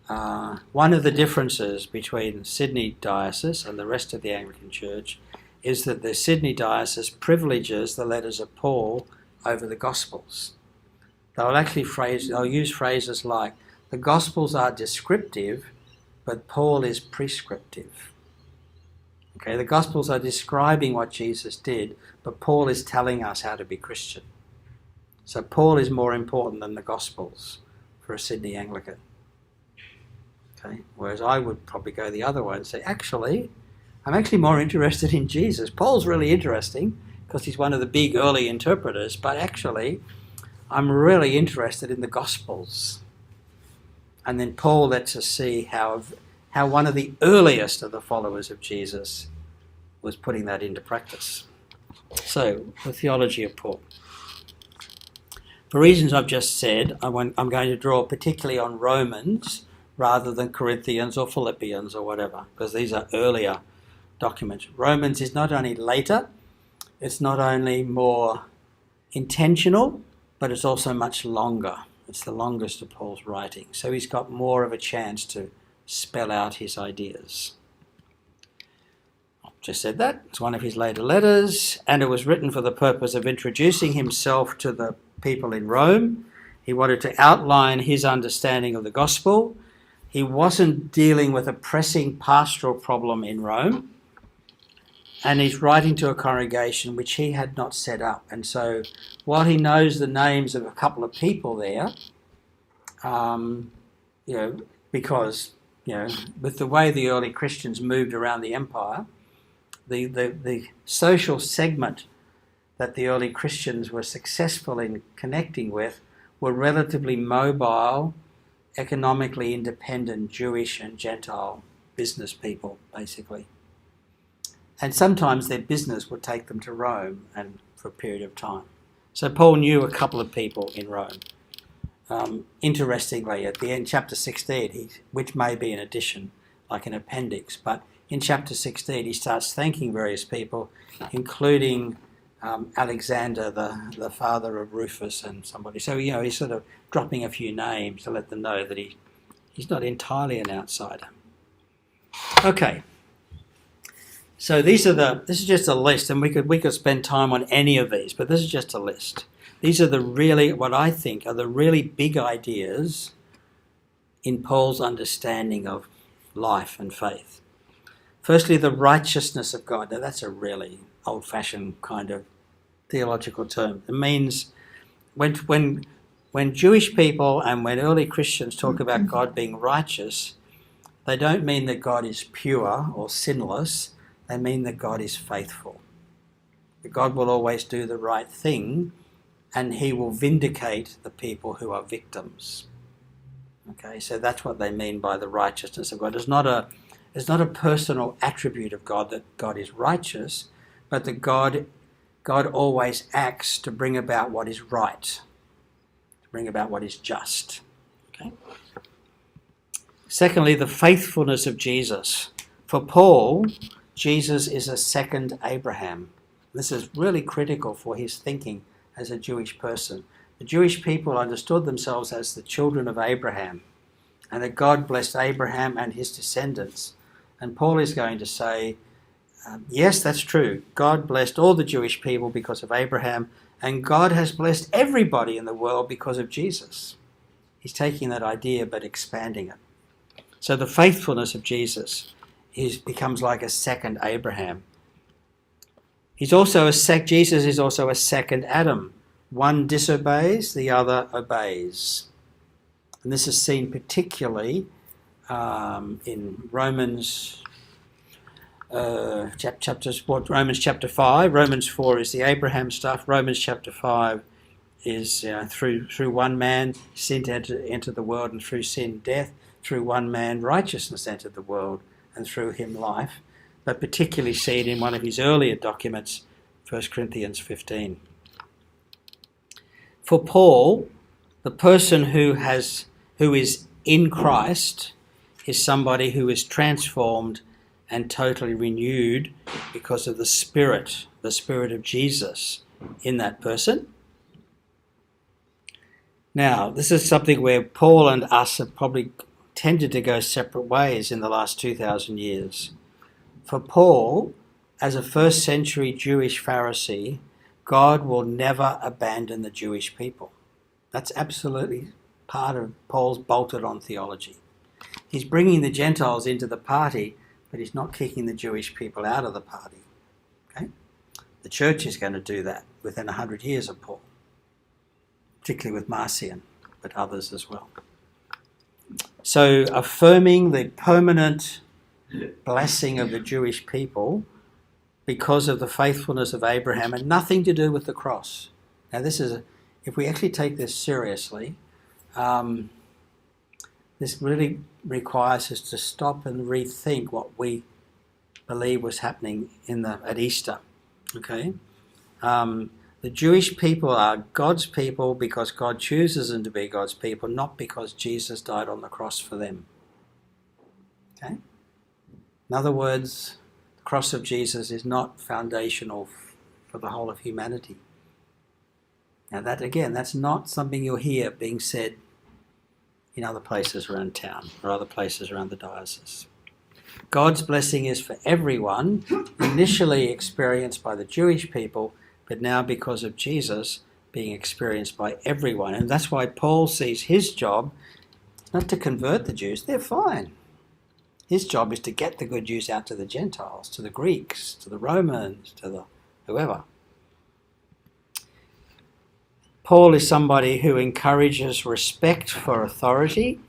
one of the differences between Sydney Diocese and the rest of the Anglican Church is that the Sydney Diocese privileges the letters of Paul over the Gospels. They'll use phrases like, the Gospels are descriptive, but Paul is prescriptive. Okay, the Gospels are describing what Jesus did, but Paul is telling us how to be Christian. So Paul is more important than the Gospels for a Sydney Anglican. Okay, whereas I would probably go the other way and say, actually, I'm actually more interested in Jesus. Paul's really interesting because he's one of the big early interpreters, but actually, I'm really interested in the Gospels. And then Paul lets us see how one of the earliest of the followers of Jesus was putting that into practice. So, the theology of Paul. For reasons I've just said, I'm going to draw particularly on Romans rather than Corinthians or Philippians or whatever, because these are earlier documents. Romans is not only later, it's not only more intentional, but it's also much longer It's the longest of Paul's writing, so he's got more of a chance to spell out his ideas. I've just said that. It's one of his later letters, and it was written for the purpose of introducing himself to the people in Rome. He wanted to outline his understanding of the gospel. He wasn't dealing with a pressing pastoral problem in Rome, and he's writing to a congregation which he had not set up. And so while he knows the names of a couple of people there, because, with the way the early Christians moved around the empire, the social segment that the early Christians were successful in connecting with were relatively mobile, economically independent Jewish and Gentile business people, basically. And sometimes their business would take them to Rome and for a period of time. So Paul knew a couple of people in Rome. Interestingly, at the end, chapter 16, which may be an addition, like an appendix, but in chapter 16 he starts thanking various people, including Alexander, the father of Rufus, and somebody. So, he's sort of dropping a few names to let them know that he's not entirely an outsider. Okay. So this is just a list, and we could spend time on any of these, but this is just a list. These are what I think are the really big ideas in Paul's understanding of life and faith. Firstly, the righteousness of God. Now that's a really old-fashioned kind of theological term. It means when Jewish people and when early Christians talk about God being righteous, they don't mean that God is pure or sinless. They mean that God is faithful. That God will always do the right thing, and he will vindicate the people who are victims. Okay, so that's what they mean by the righteousness of God. It's not a personal attribute of God that God is righteous, but that God always acts to bring about what is right, to bring about what is just. Okay. Secondly, the faithfulness of Jesus. For Paul, Jesus is a second Abraham. This is really critical for his thinking as a Jewish person. The Jewish people understood themselves as the children of Abraham, and that God blessed Abraham and his descendants. And Paul is going to say, yes, that's true. God blessed all the Jewish people because of Abraham, and God has blessed everybody in the world because of Jesus. He's taking that idea but expanding it. So the faithfulness of Jesus becomes like a second Abraham. Jesus is also a second Adam. One disobeys, the other obeys. And this is seen particularly in Romans chapter 5. Romans 4 is the Abraham stuff. Romans chapter 5 is through one man sin entered the world, and through sin death. Through one man righteousness entered the world, and through him life. But particularly seen in one of his earlier documents, 1 Corinthians 15. For Paul, the person who is in Christ is somebody who is transformed and totally renewed because of the Spirit of Jesus in that person. Now, this is something where Paul and us have probably tended to go separate ways in the last 2,000 years. For Paul, as a first century Jewish Pharisee, God will never abandon the Jewish people. That's absolutely part of Paul's bolted-on theology. He's bringing the Gentiles into the party, but he's not kicking the Jewish people out of the party. Okay? The church is going to do that within 100 years of Paul, particularly with Marcion, but others as well. So affirming the permanent blessing of the Jewish people because of the faithfulness of Abraham, and nothing to do with the cross. Now if we actually take this seriously, this really requires us to stop and rethink what we believe was happening at Easter. Okay? The Jewish people are God's people because God chooses them to be God's people, not because Jesus died on the cross for them. Okay? In other words, the cross of Jesus is not foundational for the whole of humanity. Now that, again, that's not something you'll hear being said in other places around town or other places around the diocese. God's blessing is for everyone, initially experienced by the Jewish people, but now because of Jesus being experienced by everyone. And that's why Paul sees his job not to convert the Jews, they're fine. His job is to get the good news out to the Gentiles, to the Greeks, to the Romans, to the whoever. Paul is somebody who encourages respect for authority.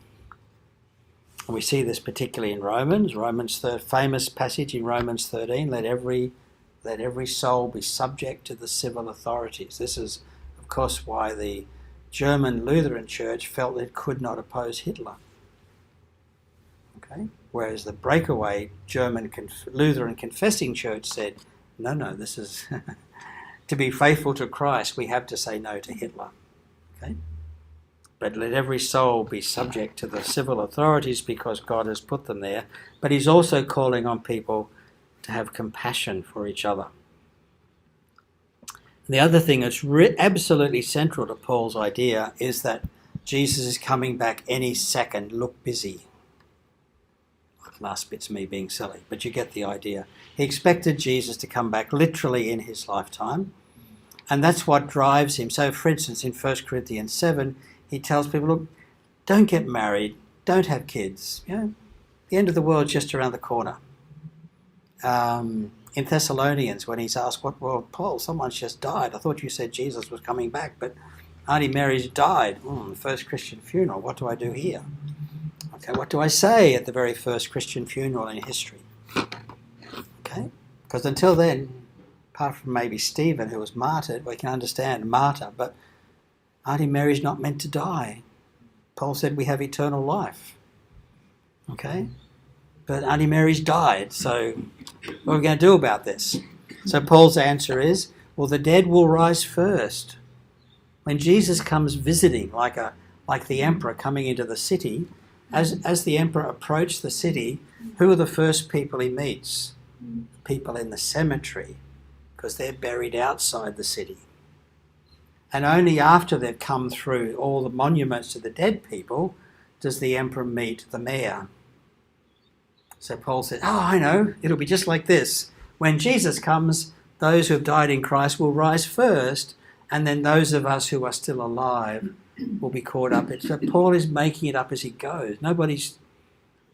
And we see this particularly in Romans 3, famous passage in Romans 13, let every soul be subject to the civil authorities. This is, of course, why the German Lutheran Church felt it could not oppose Hitler. Okay? Whereas the breakaway German Lutheran Confessing Church said, no, this is to be faithful to Christ, we have to say no to Hitler. Okay? But let every soul be subject to the civil authorities because God has put them there. But he's also calling on people to have compassion for each other. And the other thing that's absolutely central to Paul's idea is that Jesus is coming back any second. Look busy. Last bit's me being silly, but you get the idea. He expected Jesus to come back literally in his lifetime, and that's what drives him. So, for instance, in 1 Corinthians 7, he tells people, look, don't get married, don't have kids. You know, the end of the world's just around the corner. In Thessalonians, when he's asked, well, Paul, someone's just died. I thought you said Jesus was coming back, but Auntie Mary's died. The first Christian funeral. What do I do here? Okay, what do I say at the very first Christian funeral in history? Okay, because until then, apart from maybe Stephen, who was martyred, we can understand martyr, but Auntie Mary's not meant to die. Paul said we have eternal life. Okay, but Auntie Mary's died, so what are we going to do about this? So Paul's answer is, well, the dead will rise first. When Jesus comes visiting, like the emperor coming into the city, as the emperor approached the city, who are the first people he meets? People in the cemetery, because they're buried outside the city. And only after they've come through all the monuments to the dead people does the emperor meet the mayor. So Paul said, I know, it'll be just like this. When Jesus comes, those who have died in Christ will rise first, and then those of us who are still alive will be caught up. So Paul is making it up as he goes.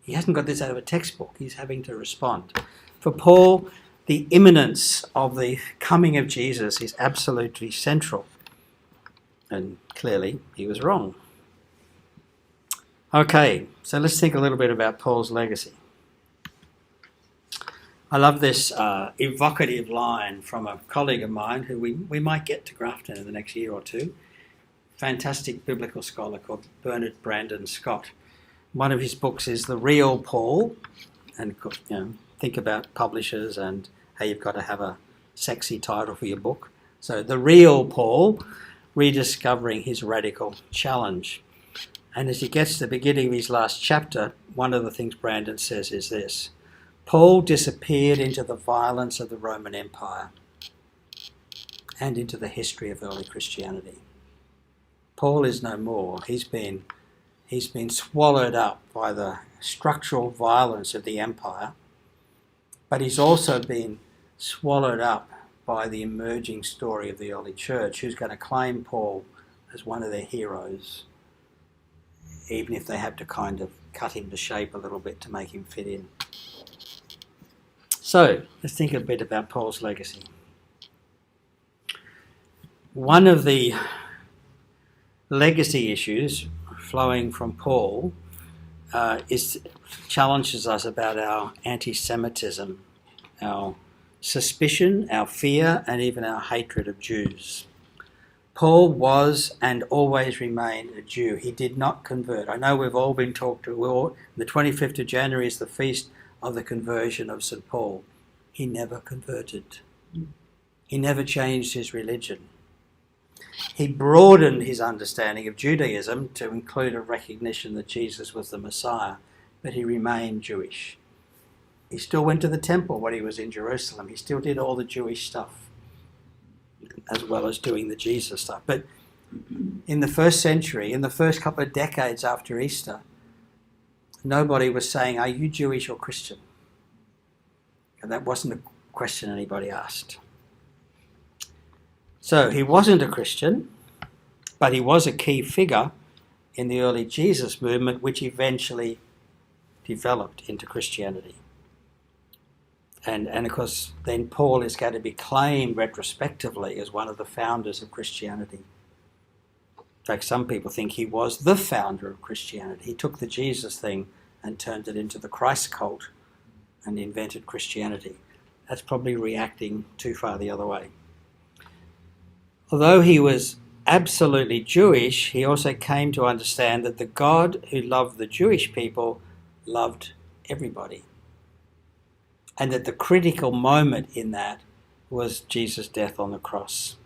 He hasn't got this out of a textbook. He's having to respond. For Paul, the imminence of the coming of Jesus is absolutely central. And clearly, he was wrong. Okay, so let's think a little bit about Paul's legacy. I love this evocative line from a colleague of mine who we might get to Grafton in the next year or two. Fantastic biblical scholar called Bernard Brandon Scott. One of his books is The Real Paul, and think about publishers and how you've got to have a sexy title for your book. So The Real Paul, rediscovering his radical challenge. And as he gets to the beginning of his last chapter, one of the things Brandon says is this: Paul disappeared into the violence of the Roman Empire and into the history of early Christianity. Paul is no more. He's been swallowed up by the structural violence of the empire, but he's also been swallowed up by the emerging story of the early church, who's going to claim Paul as one of their heroes, even if they have to kind of cut him to shape a little bit to make him fit in. So, let's think a bit about Paul's legacy. One of the legacy issues flowing from Paul challenges us about our anti-Semitism, our suspicion, our fear, and even our hatred of Jews. Paul was and always remained a Jew. He did not convert. I know we've all been talked to. The 25th of January is the feast of the conversion of St. Paul. He never converted. He never changed his religion. He broadened his understanding of Judaism to include a recognition that Jesus was the Messiah, but he remained Jewish. He still went to the temple when he was in Jerusalem. He still did all the Jewish stuff. as well as doing the Jesus stuff. But in the first century, in the first couple of decades after Easter, nobody was saying, are you Jewish or Christian? And that wasn't a question anybody asked. So he wasn't a Christian, but he was a key figure in the early Jesus movement, which eventually developed into Christianity. And of course, then Paul is going to be claimed retrospectively as one of the founders of Christianity. In fact, some people think he was the founder of Christianity. He took the Jesus thing and turned it into the Christ cult and invented Christianity. That's probably reacting too far the other way. Although he was absolutely Jewish, he also came to understand that the God who loved the Jewish people loved everybody. And that the critical moment in that was Jesus' death on the cross.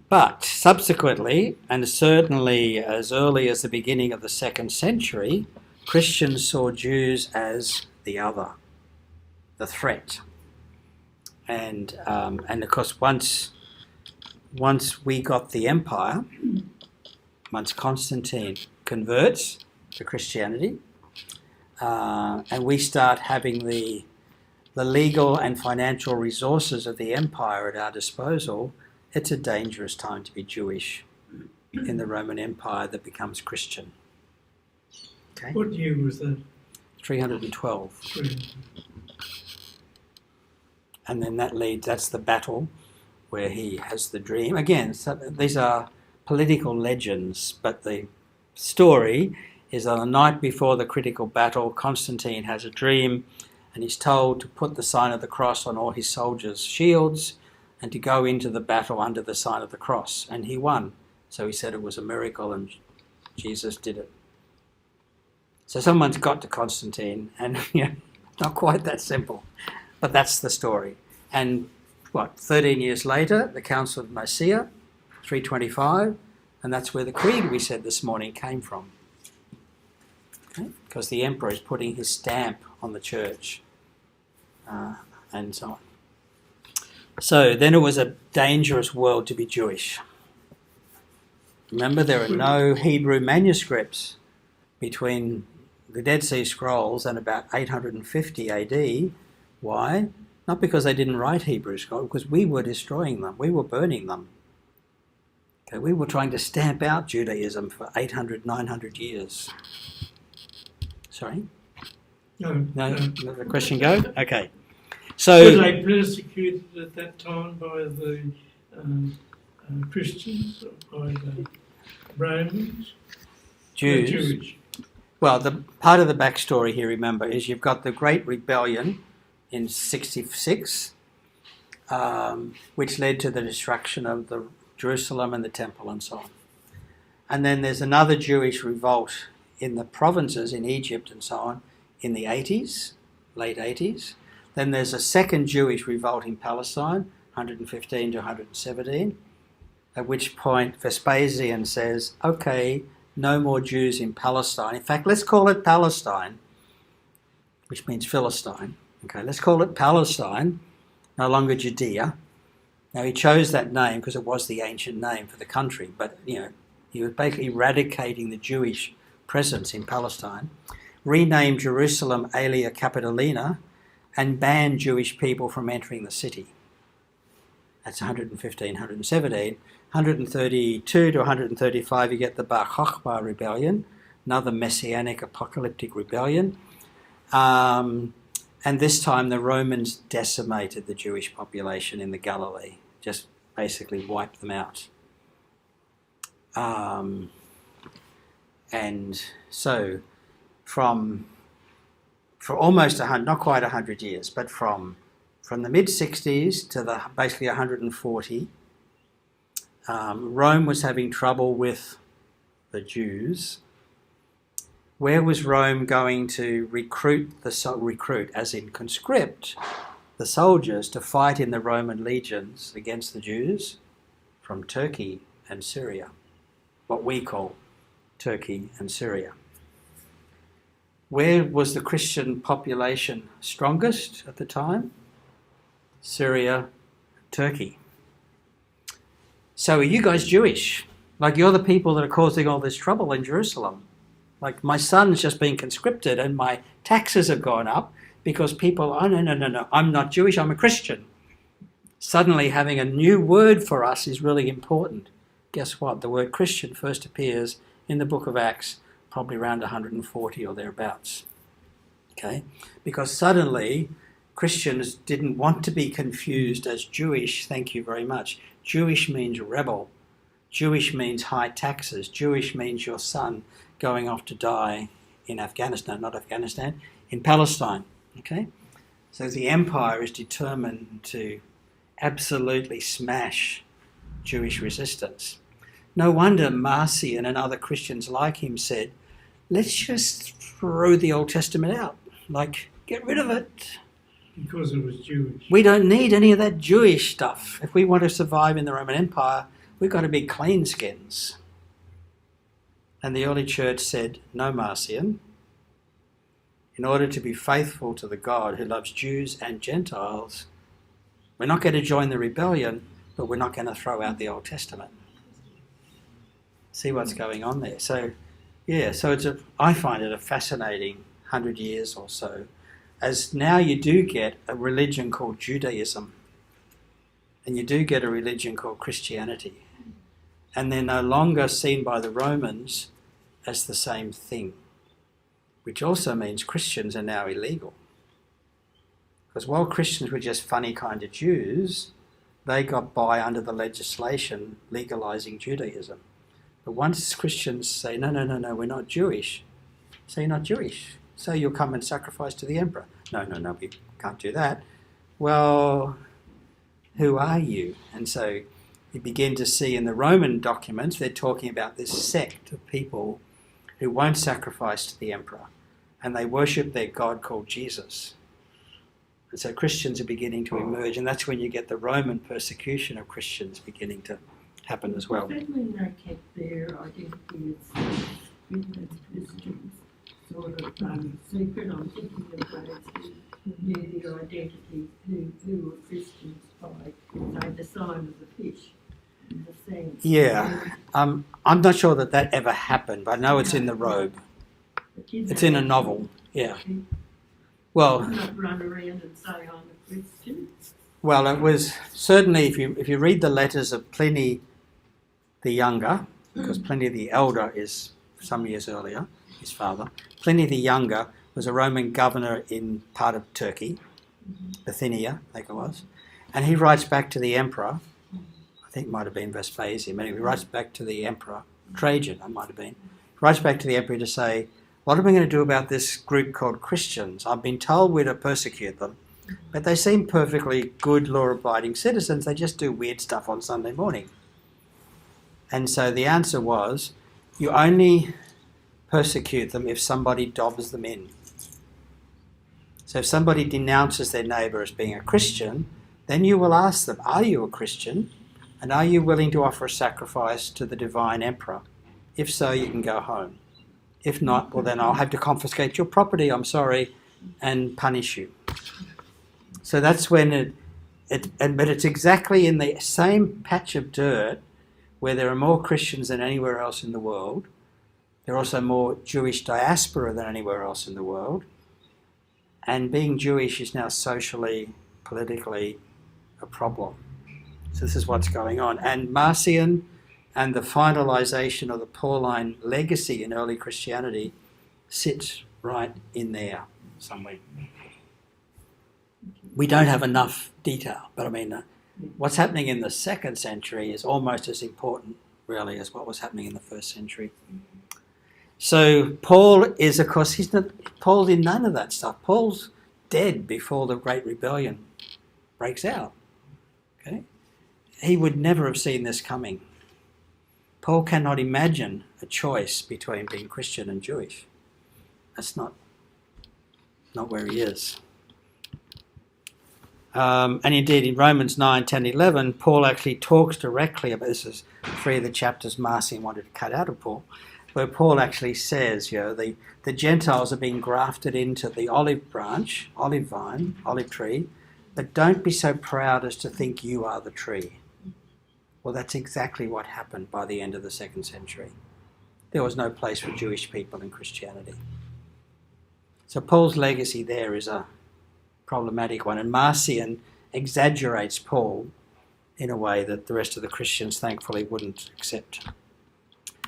But subsequently, and certainly as early as the beginning of the 2nd century, Christians saw Jews as the other, the threat. And of course, once we got the empire, once Constantine converts to Christianity, and we start having the legal and financial resources of the empire at our disposal, it's a dangerous time to be Jewish in the Roman Empire that becomes Christian. Okay? What year was that? 312. And then that's the battle where he has the dream. Again, so these are political legends, but the story is on the night before the critical battle, Constantine has a dream and he's told to put the sign of the cross on all his soldiers' shields and to go into the battle under the sign of the cross. And he won. So he said it was a miracle and Jesus did it. So someone's got to Constantine and not quite that simple, but that's the story. And 13 years later, the Council of Nicaea, 325, and that's where the creed we said this morning came from. Okay? Because the emperor is putting his stamp on the church and so on. So then it was a dangerous world to be Jewish. Remember, there are no Hebrew manuscripts between the Dead Sea Scrolls and about 850 AD. Why? Not because they didn't write Hebrew scrolls, because we were destroying them. We were burning them. Okay, we were trying to stamp out Judaism for 800, 900 years. Sorry? No. Let the question go? Okay. So, were they persecuted at that time by the Christians or by the Romans? Jews. Jewish. Well, the part of the backstory here, remember, is you've got the Great Rebellion in 66, which led to the destruction of the Jerusalem and the temple and so on. And then there's another Jewish revolt in the provinces in Egypt and so on in the 80s, late 80s. Then there's a second Jewish revolt in Palestine, 115 to 117, at which point Vespasian says, okay, no more Jews in Palestine. In fact, let's call it Palestine, which means Philistine. Okay, let's call it Palestine, no longer Judea. Now, he chose that name because it was the ancient name for the country, but, he was basically eradicating the Jewish presence in Palestine, renamed Jerusalem Aelia Capitolina, and banned Jewish people from entering the city. That's 115, 117. 132 to 135, you get the Bar Kokhba rebellion, another messianic apocalyptic rebellion. And this time the Romans decimated the Jewish population in the Galilee, just basically wiped them out. And so for almost not quite 100 years, but from the mid-60s to basically 140, Rome was having trouble with the Jews. Where was Rome going to recruit, as in conscript, the soldiers to fight in the Roman legions against the Jews? From Turkey and Syria, what we call Turkey and Syria. Where was the Christian population strongest at the time? Syria, Turkey. so are you guys Jewish? Like, you're the people that are causing all this trouble in Jerusalem. Like, my son's just been conscripted and my taxes have gone up because people, oh, no, I'm not Jewish, I'm a Christian. Suddenly having a new word for us is really important. Guess what? The word Christian first appears in the book of Acts, probably around 140 or thereabouts. Okay? Because suddenly Christians didn't want to be confused as Jewish, thank you very much. Jewish means rebel. Jewish means high taxes. Jewish means your son going off to die in Afghanistan, not Afghanistan, in Palestine. Okay? So the empire is determined to absolutely smash Jewish resistance. No wonder Marcion and other Christians like him said, let's just throw the Old Testament out. Like, get rid of it. Because it was Jewish. We don't need any of that Jewish stuff. If we want to survive in the Roman Empire, we've got to be cleanskins. And the early church said, no, Marcion. In order to be faithful to the God who loves Jews and Gentiles, we're not going to join the rebellion, but we're not going to throw out the Old Testament. See what's going on there. So, yeah, so I find it a fascinating 100 years or so, as now you do get a religion called Judaism, and you do get a religion called Christianity, and they're no longer seen by the Romans as the same thing, which also means Christians are now illegal. Because while Christians were just funny kind of Jews, they got by under the legislation legalising Judaism. But once Christians say, no, we're not Jewish, say you're not Jewish, so you'll come and sacrifice to the emperor. No, we can't do that. Well, who are you? And so you begin to see in the Roman documents, they're talking about this sect of people who won't sacrifice to the emperor, and they worship their God called Jesus. And so Christians are beginning to emerge, and that's when you get the Roman persecution of Christians beginning to happen as well. Does that mean they kept their identity as Christians sort of secret? I'm thinking of those who knew their identity, who were Christians by, say, the sign of the fish in the sand. Yeah, I'm not sure that ever happened, but I know it's in the robe. It's in a novel, yeah. Well, not run around and say I'm a Christian. Well, it was certainly, if you read the letters of Pliny the Younger, because Pliny the Elder is some years earlier, his father. Pliny the Younger was a Roman governor in part of Turkey, Bithynia, I think it was, and he writes back to the emperor, I think it might have been Vespasian, but he writes back to the emperor, Trajan, it might have been, he writes back to the emperor to say, what are we going to do about this group called Christians? I've been told we're to persecute them, but they seem perfectly good, law-abiding citizens. They just do weird stuff on Sunday morning. And so the answer was, you only persecute them if somebody dobs them in. So if somebody denounces their neighbour as being a Christian, then you will ask them, are you a Christian? And are you willing to offer a sacrifice to the divine emperor? If so, you can go home. If not, well then I'll have to confiscate your property, I'm sorry, and punish you. So that's when but it's exactly in the same patch of dirt where there are more Christians than anywhere else in the world. There are also more Jewish diaspora than anywhere else in the world. And being Jewish is now socially, politically a problem. So this is what's going on. And Marcion and the finalisation of the Pauline legacy in early Christianity sits right in there somewhere. We don't have enough detail, but I mean, what's happening in the 2nd century is almost as important, really, as what was happening in the 1st century. So Paul is, of course, Paul did none of that stuff. Paul's dead before the Great Rebellion breaks out. Okay, he would never have seen this coming. Paul cannot imagine a choice between being Christian and Jewish. That's not where he is. And indeed, in Romans 9, 10, 11, Paul actually talks directly about this. Is 3 of the chapters Marcion wanted to cut out of Paul, where Paul actually says, the Gentiles are being grafted into the olive branch, olive vine, olive tree, but don't be so proud as to think you are the tree. Well, that's exactly what happened by the end of the 2nd century. There was no place for Jewish people in Christianity. So Paul's legacy there is a problematic one, and Marcion exaggerates Paul in a way that the rest of the Christians thankfully wouldn't accept.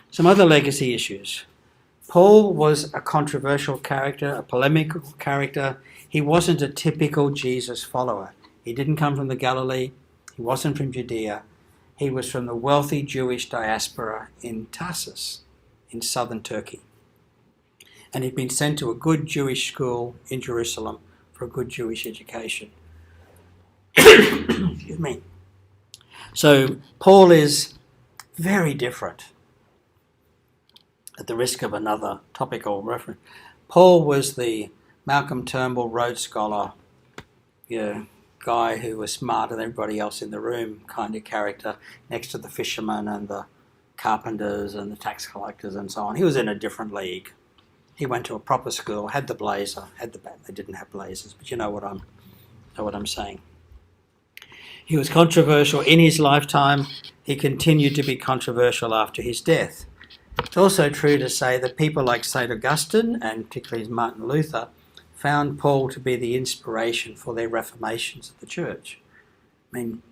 Some other legacy issues. Paul was a controversial character, a polemical character. He wasn't a typical Jesus follower. He didn't come from the Galilee. He wasn't from Judea. He was from the wealthy Jewish diaspora in Tarsus, in southern Turkey. And he'd been sent to a good Jewish school in Jerusalem for a good Jewish education. Excuse me. So Paul is very different. At the risk of another topical reference, Paul was the Malcolm Turnbull Rhodes Scholar, guy who was smarter than everybody else in the room kind of character, next to the fishermen and the carpenters and the tax collectors and so on. He was in a different league. He went to a proper school, had the blazer, they didn't have blazers, but you know what I'm saying. He was controversial in his lifetime. He continued to be controversial after his death. It's also true to say that people like St. Augustine, and particularly Martin Luther, found Paul to be the inspiration for their reformations of the church. I mean,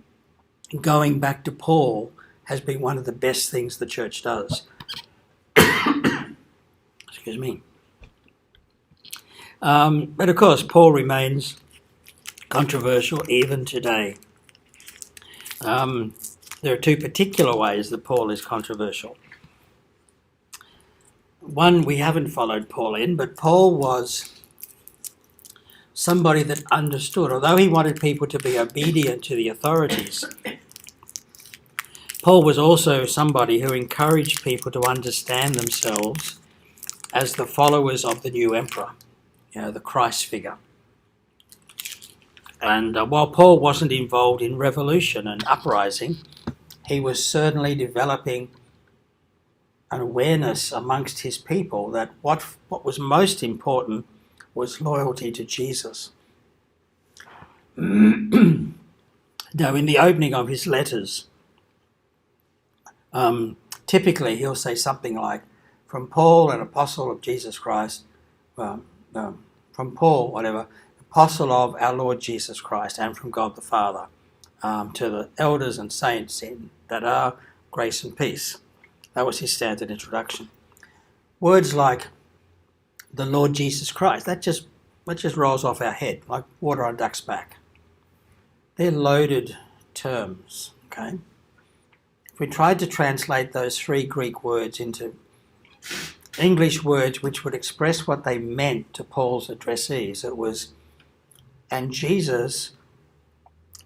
going back to Paul has been one of the best things the church does. Excuse me. But of course, Paul remains controversial even today. There are two particular ways that Paul is controversial. One we haven't followed Paul in, but Paul was somebody that understood, although he wanted people to be obedient to the authorities, Paul was also somebody who encouraged people to understand themselves as the followers of the new emperor, the Christ figure. And while Paul wasn't involved in revolution and uprising, he was certainly developing an awareness amongst his people that what was most important was loyalty to Jesus. Now, in the opening of his letters, typically he'll say something like, from Paul, an apostle of Jesus Christ, from Paul, whatever, apostle of our Lord Jesus Christ, and from God the Father, to the elders and saints that are grace and peace. That was his standard introduction. Words like the Lord Jesus Christ, that just rolls off our head like water on a duck's back. They're loaded terms, okay? If we tried to translate those three Greek words into English words which would express what they meant to Paul's addressees, it was, and Jesus,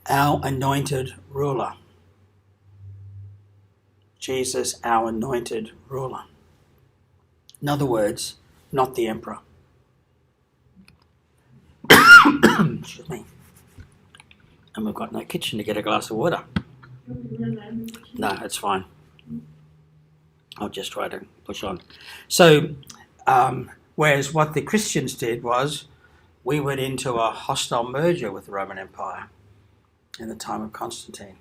our anointed ruler. Jesus, our anointed ruler. In other words, not the emperor. Excuse me. And we've got no kitchen to get a glass of water. No, it's fine. I'll just try to push on. So, whereas what the Christians did was, we went into a hostile merger with the Roman Empire in the time of Constantine.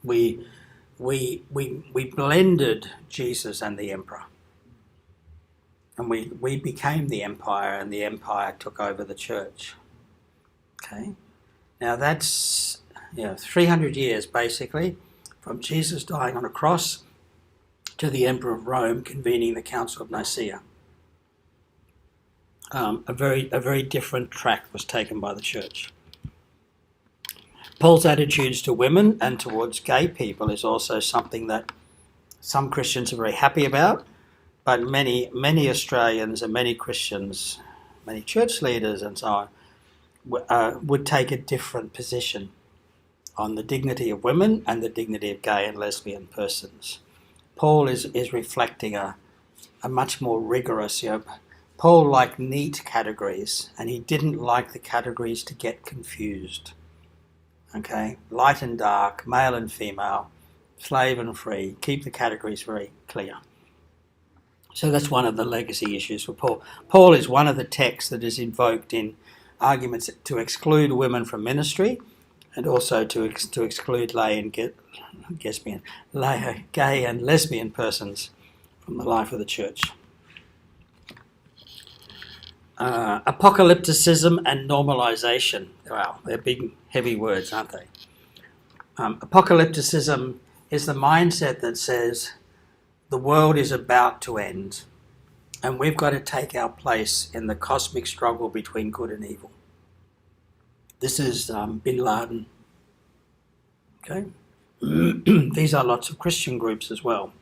We blended Jesus and the emperor. And we became the empire, and the empire took over the church. Okay? Now that's 300 years basically, from Jesus dying on a cross to the Emperor of Rome convening the Council of Nicaea. A very different track was taken by the church. Paul's attitudes to women and towards gay people is also something that some Christians are very happy about, but many Australians and many Christians, many church leaders and so on, would take a different position on the dignity of women and the dignity of gay and lesbian persons. Paul is reflecting a much more rigorous, Paul liked neat categories, and he didn't like the categories to get confused. Okay, light and dark, male and female, slave and free, keep the categories very clear. So that's one of the legacy issues for Paul. Paul is one of the texts that is invoked in arguments to exclude women from ministry, and also to exclude gay and lesbian persons from the life of the church. Apocalypticism and normalization. Wow, they're big, heavy words, aren't they? Apocalypticism is the mindset that says the world is about to end and we've got to take our place in the cosmic struggle between good and evil. This is Bin Laden. Okay? These are lots of Christian groups as well.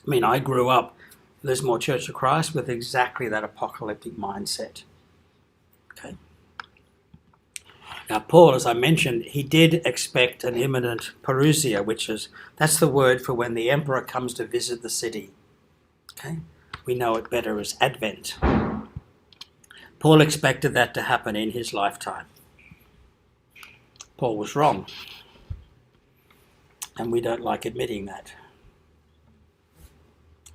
I mean, I grew up in Lismore Church of Christ with exactly that apocalyptic mindset. Okay? Now, Paul, as I mentioned, he did expect an imminent parousia, that's the word for when the emperor comes to visit the city. Okay? We know it better as Advent. Paul expected that to happen in his lifetime. Paul was wrong. And we don't like admitting that.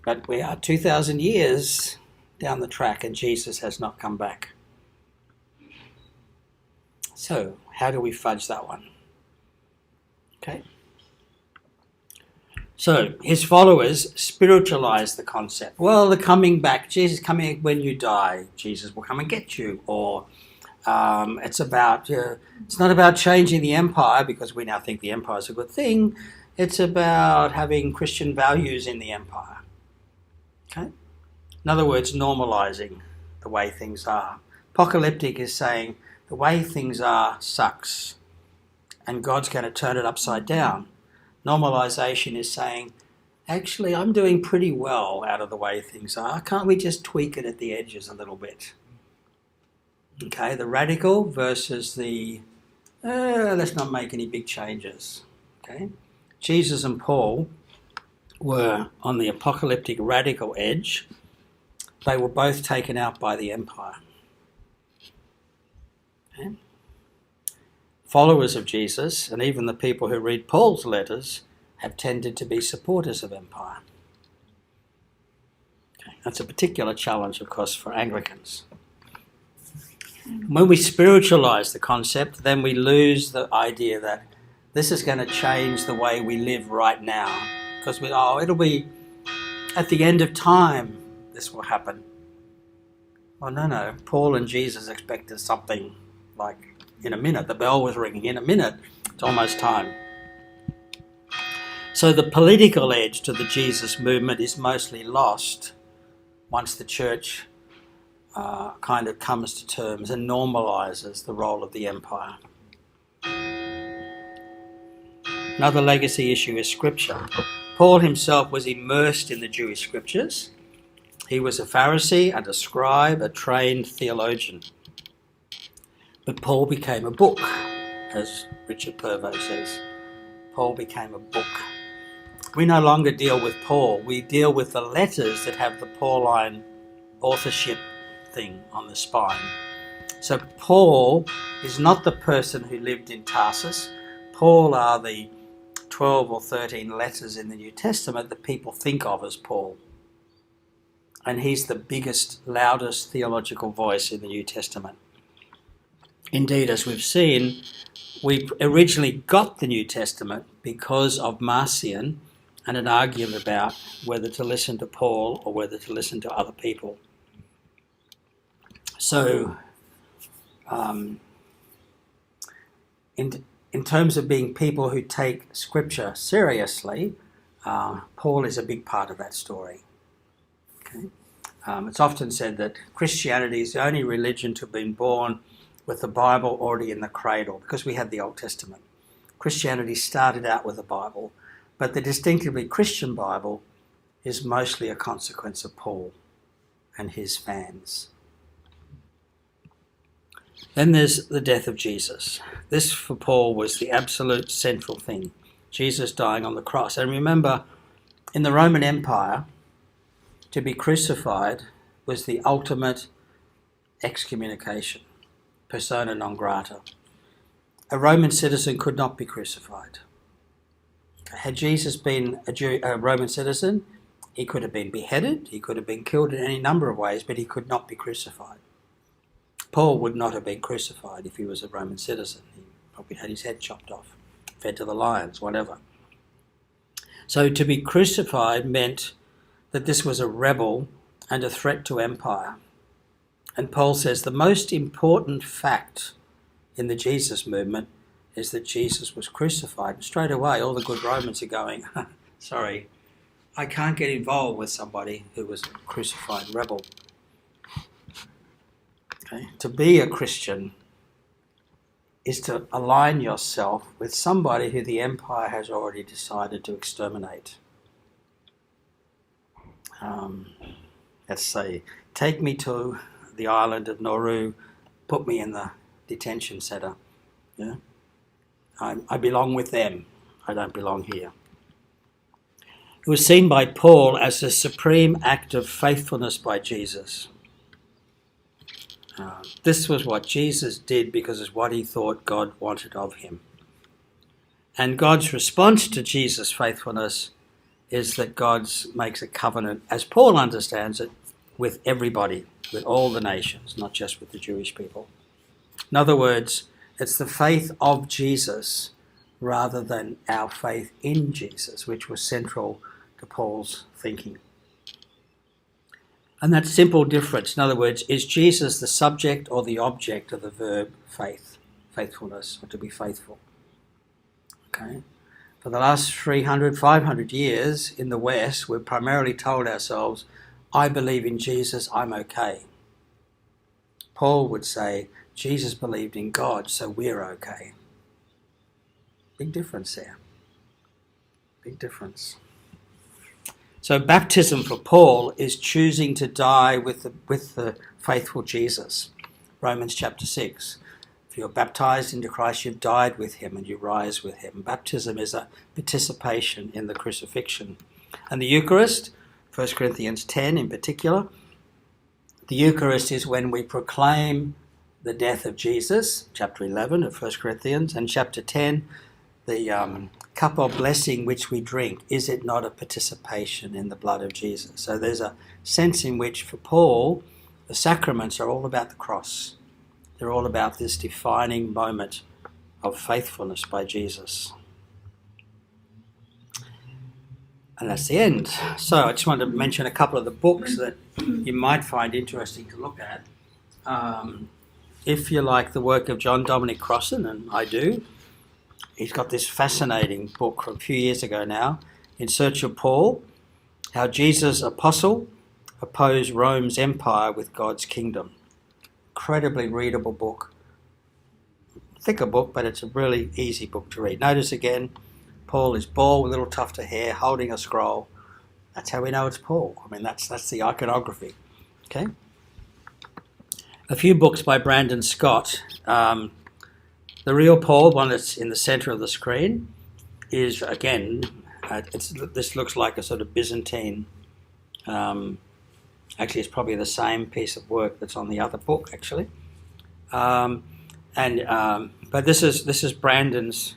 But we are 2,000 years down the track and Jesus has not come back. So, how do we fudge that one? Okay. So, his followers spiritualized the concept. Well, the coming back, Jesus coming when you die, Jesus will come and get you. Or it's not about changing the empire, because we now think the empire is a good thing. It's about having Christian values in the empire. Okay? In other words, normalizing the way things are. Apocalyptic is saying the way things are sucks and God's going to turn it upside down. Normalization is saying, actually, I'm doing pretty well out of the way things are. Can't we just tweak it at the edges a little bit? Okay, the radical versus the, let's not make any big changes. Okay, Jesus and Paul were on the apocalyptic radical edge. They were both taken out by the empire. Okay. Followers of Jesus, and even the people who read Paul's letters, have tended to be supporters of empire. Okay. That's a particular challenge, of course, for Anglicans. When we spiritualize the concept, then we lose the idea that this is going to change the way we live right now. Because it'll be at the end of time this will happen. Well, no. Paul and Jesus expected something like in a minute. The bell was ringing. In a minute, it's almost time. So the political edge to the Jesus movement is mostly lost once the church kind of comes to terms and normalizes the role of the empire. Another legacy issue is scripture. Paul himself was immersed in the Jewish scriptures. He was a Pharisee and a scribe, a trained theologian. But Paul became a book, as Richard Purvo says. Paul became a book. We no longer deal with Paul. We deal with the letters that have the Pauline authorship thing on the spine. So Paul is not the person who lived in Tarsus. Paul are the 12 or 13 letters in the New Testament that people think of as Paul. And he's the biggest, loudest theological voice in the New Testament. Indeed, as we've seen, we originally got the New Testament because of Marcion and an argument about whether to listen to Paul or whether to listen to other people. So, in terms of being people who take Scripture seriously, Paul is a big part of that story. Okay? It's often said that Christianity is the only religion to have been born with the Bible already in the cradle, because we had the Old Testament. Christianity started out with the Bible, but the distinctively Christian Bible is mostly a consequence of Paul and his fans. Then there's the death of Jesus. This, for Paul, was the absolute central thing. Jesus dying on the cross. And remember, in the Roman Empire, to be crucified was the ultimate excommunication, persona non grata. A Roman citizen could not be crucified. Had Jesus been a Roman citizen, he could have been beheaded, he could have been killed in any number of ways, but he could not be crucified. Paul would not have been crucified if he was a Roman citizen. He Probably had his head chopped off, fed to the lions, whatever. So to be crucified meant that this was a rebel and a threat to empire. And Paul says the most important fact in the Jesus movement is that Jesus was crucified. And straight away, all the good Romans are going, sorry, I can't get involved with somebody who was a crucified rebel. Okay? To be a Christian is to align yourself with somebody who the empire has already decided to exterminate. Let's say, take me to the island of Nauru, put me in the detention centre. Yeah? I belong with them. I don't belong here. It was seen by Paul as a supreme act of faithfulness by Jesus. This was what Jesus did because it's what he thought God wanted of him. And God's response to Jesus' faithfulness is that God makes a covenant, as Paul understands it, with everybody, with all the nations, not just with the Jewish people. In other words, it's the faith of Jesus rather than our faith in Jesus, which was central to Paul's thinking. And that simple difference, in other words, is Jesus the subject or the object of the verb faith, faithfulness, or to be faithful? Okay. For the last 300, 500 years in the West, we've primarily told ourselves, I believe in Jesus, I'm okay. Paul would say, Jesus believed in God, so we're okay. Big difference there. Big difference. So baptism for Paul is choosing to die with the faithful Jesus. Romans chapter 6. If you're baptized into Christ, you've died with him and you rise with him. Baptism is a participation in the crucifixion. And the Eucharist, 1 Corinthians 10 in particular, the Eucharist is when we proclaim the death of Jesus, chapter 11 of 1 Corinthians, and chapter 10, the cup of blessing which we drink, is it not a participation in the blood of Jesus? So there's a sense in which, for Paul, the sacraments are all about the cross. They're all about this defining moment of faithfulness by Jesus. And that's the end. So I just wanted to mention a couple of the books that you might find interesting to look at. If you like the work of John Dominic Crossan, and I do, he's got this fascinating book from a few years ago now, In Search of Paul, How Jesus, Apostle, Opposed Rome's Empire with God's Kingdom. Incredibly readable book. Thicker book, but it's a really easy book to read. Notice again, Paul is bald with little tufted hair, holding a scroll. That's how we know it's Paul. I mean, that's the iconography. Okay? A few books by Brandon Scott. The real Paul, one that's in the centre of the screen, is, again, this looks like a sort of Byzantine, actually it's probably the same piece of work that's on the other book, actually. But this is Brandon's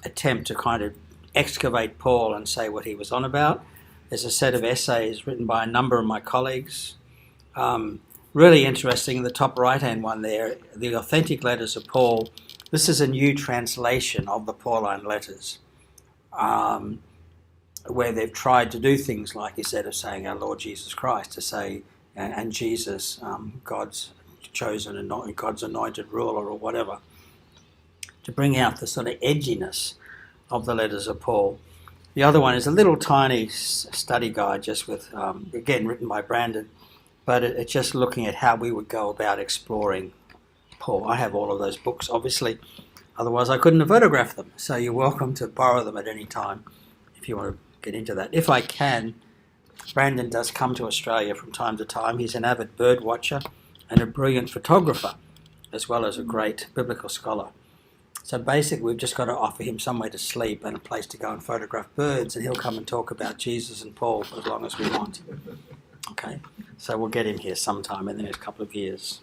attempt to kind of excavate Paul and say what he was on about. There's a set of essays written by a number of my colleagues. Really interesting, in the top right-hand one there, the authentic letters of Paul. This is a new translation of the Pauline letters, where they've tried to do things like, instead of saying our Lord Jesus Christ, to say, and Jesus, God's chosen and God's anointed ruler or whatever, to bring out the sort of edginess of the letters of Paul. The other one is a little tiny study guide, just with, again, written by Brandon, but it's just looking at how we would go about exploring Paul. I have all of those books, obviously, otherwise I couldn't have photographed them, so you're welcome to borrow them at any time if you want to get into that. If I can, Brandon does come to Australia from time to time. He's an avid bird watcher and a brilliant photographer, as well as a great biblical scholar. So basically, we've just got to offer him somewhere to sleep and a place to go and photograph birds, and he'll come and talk about Jesus and Paul for as long as we want. Okay, so we'll get him here sometime in the next couple of years.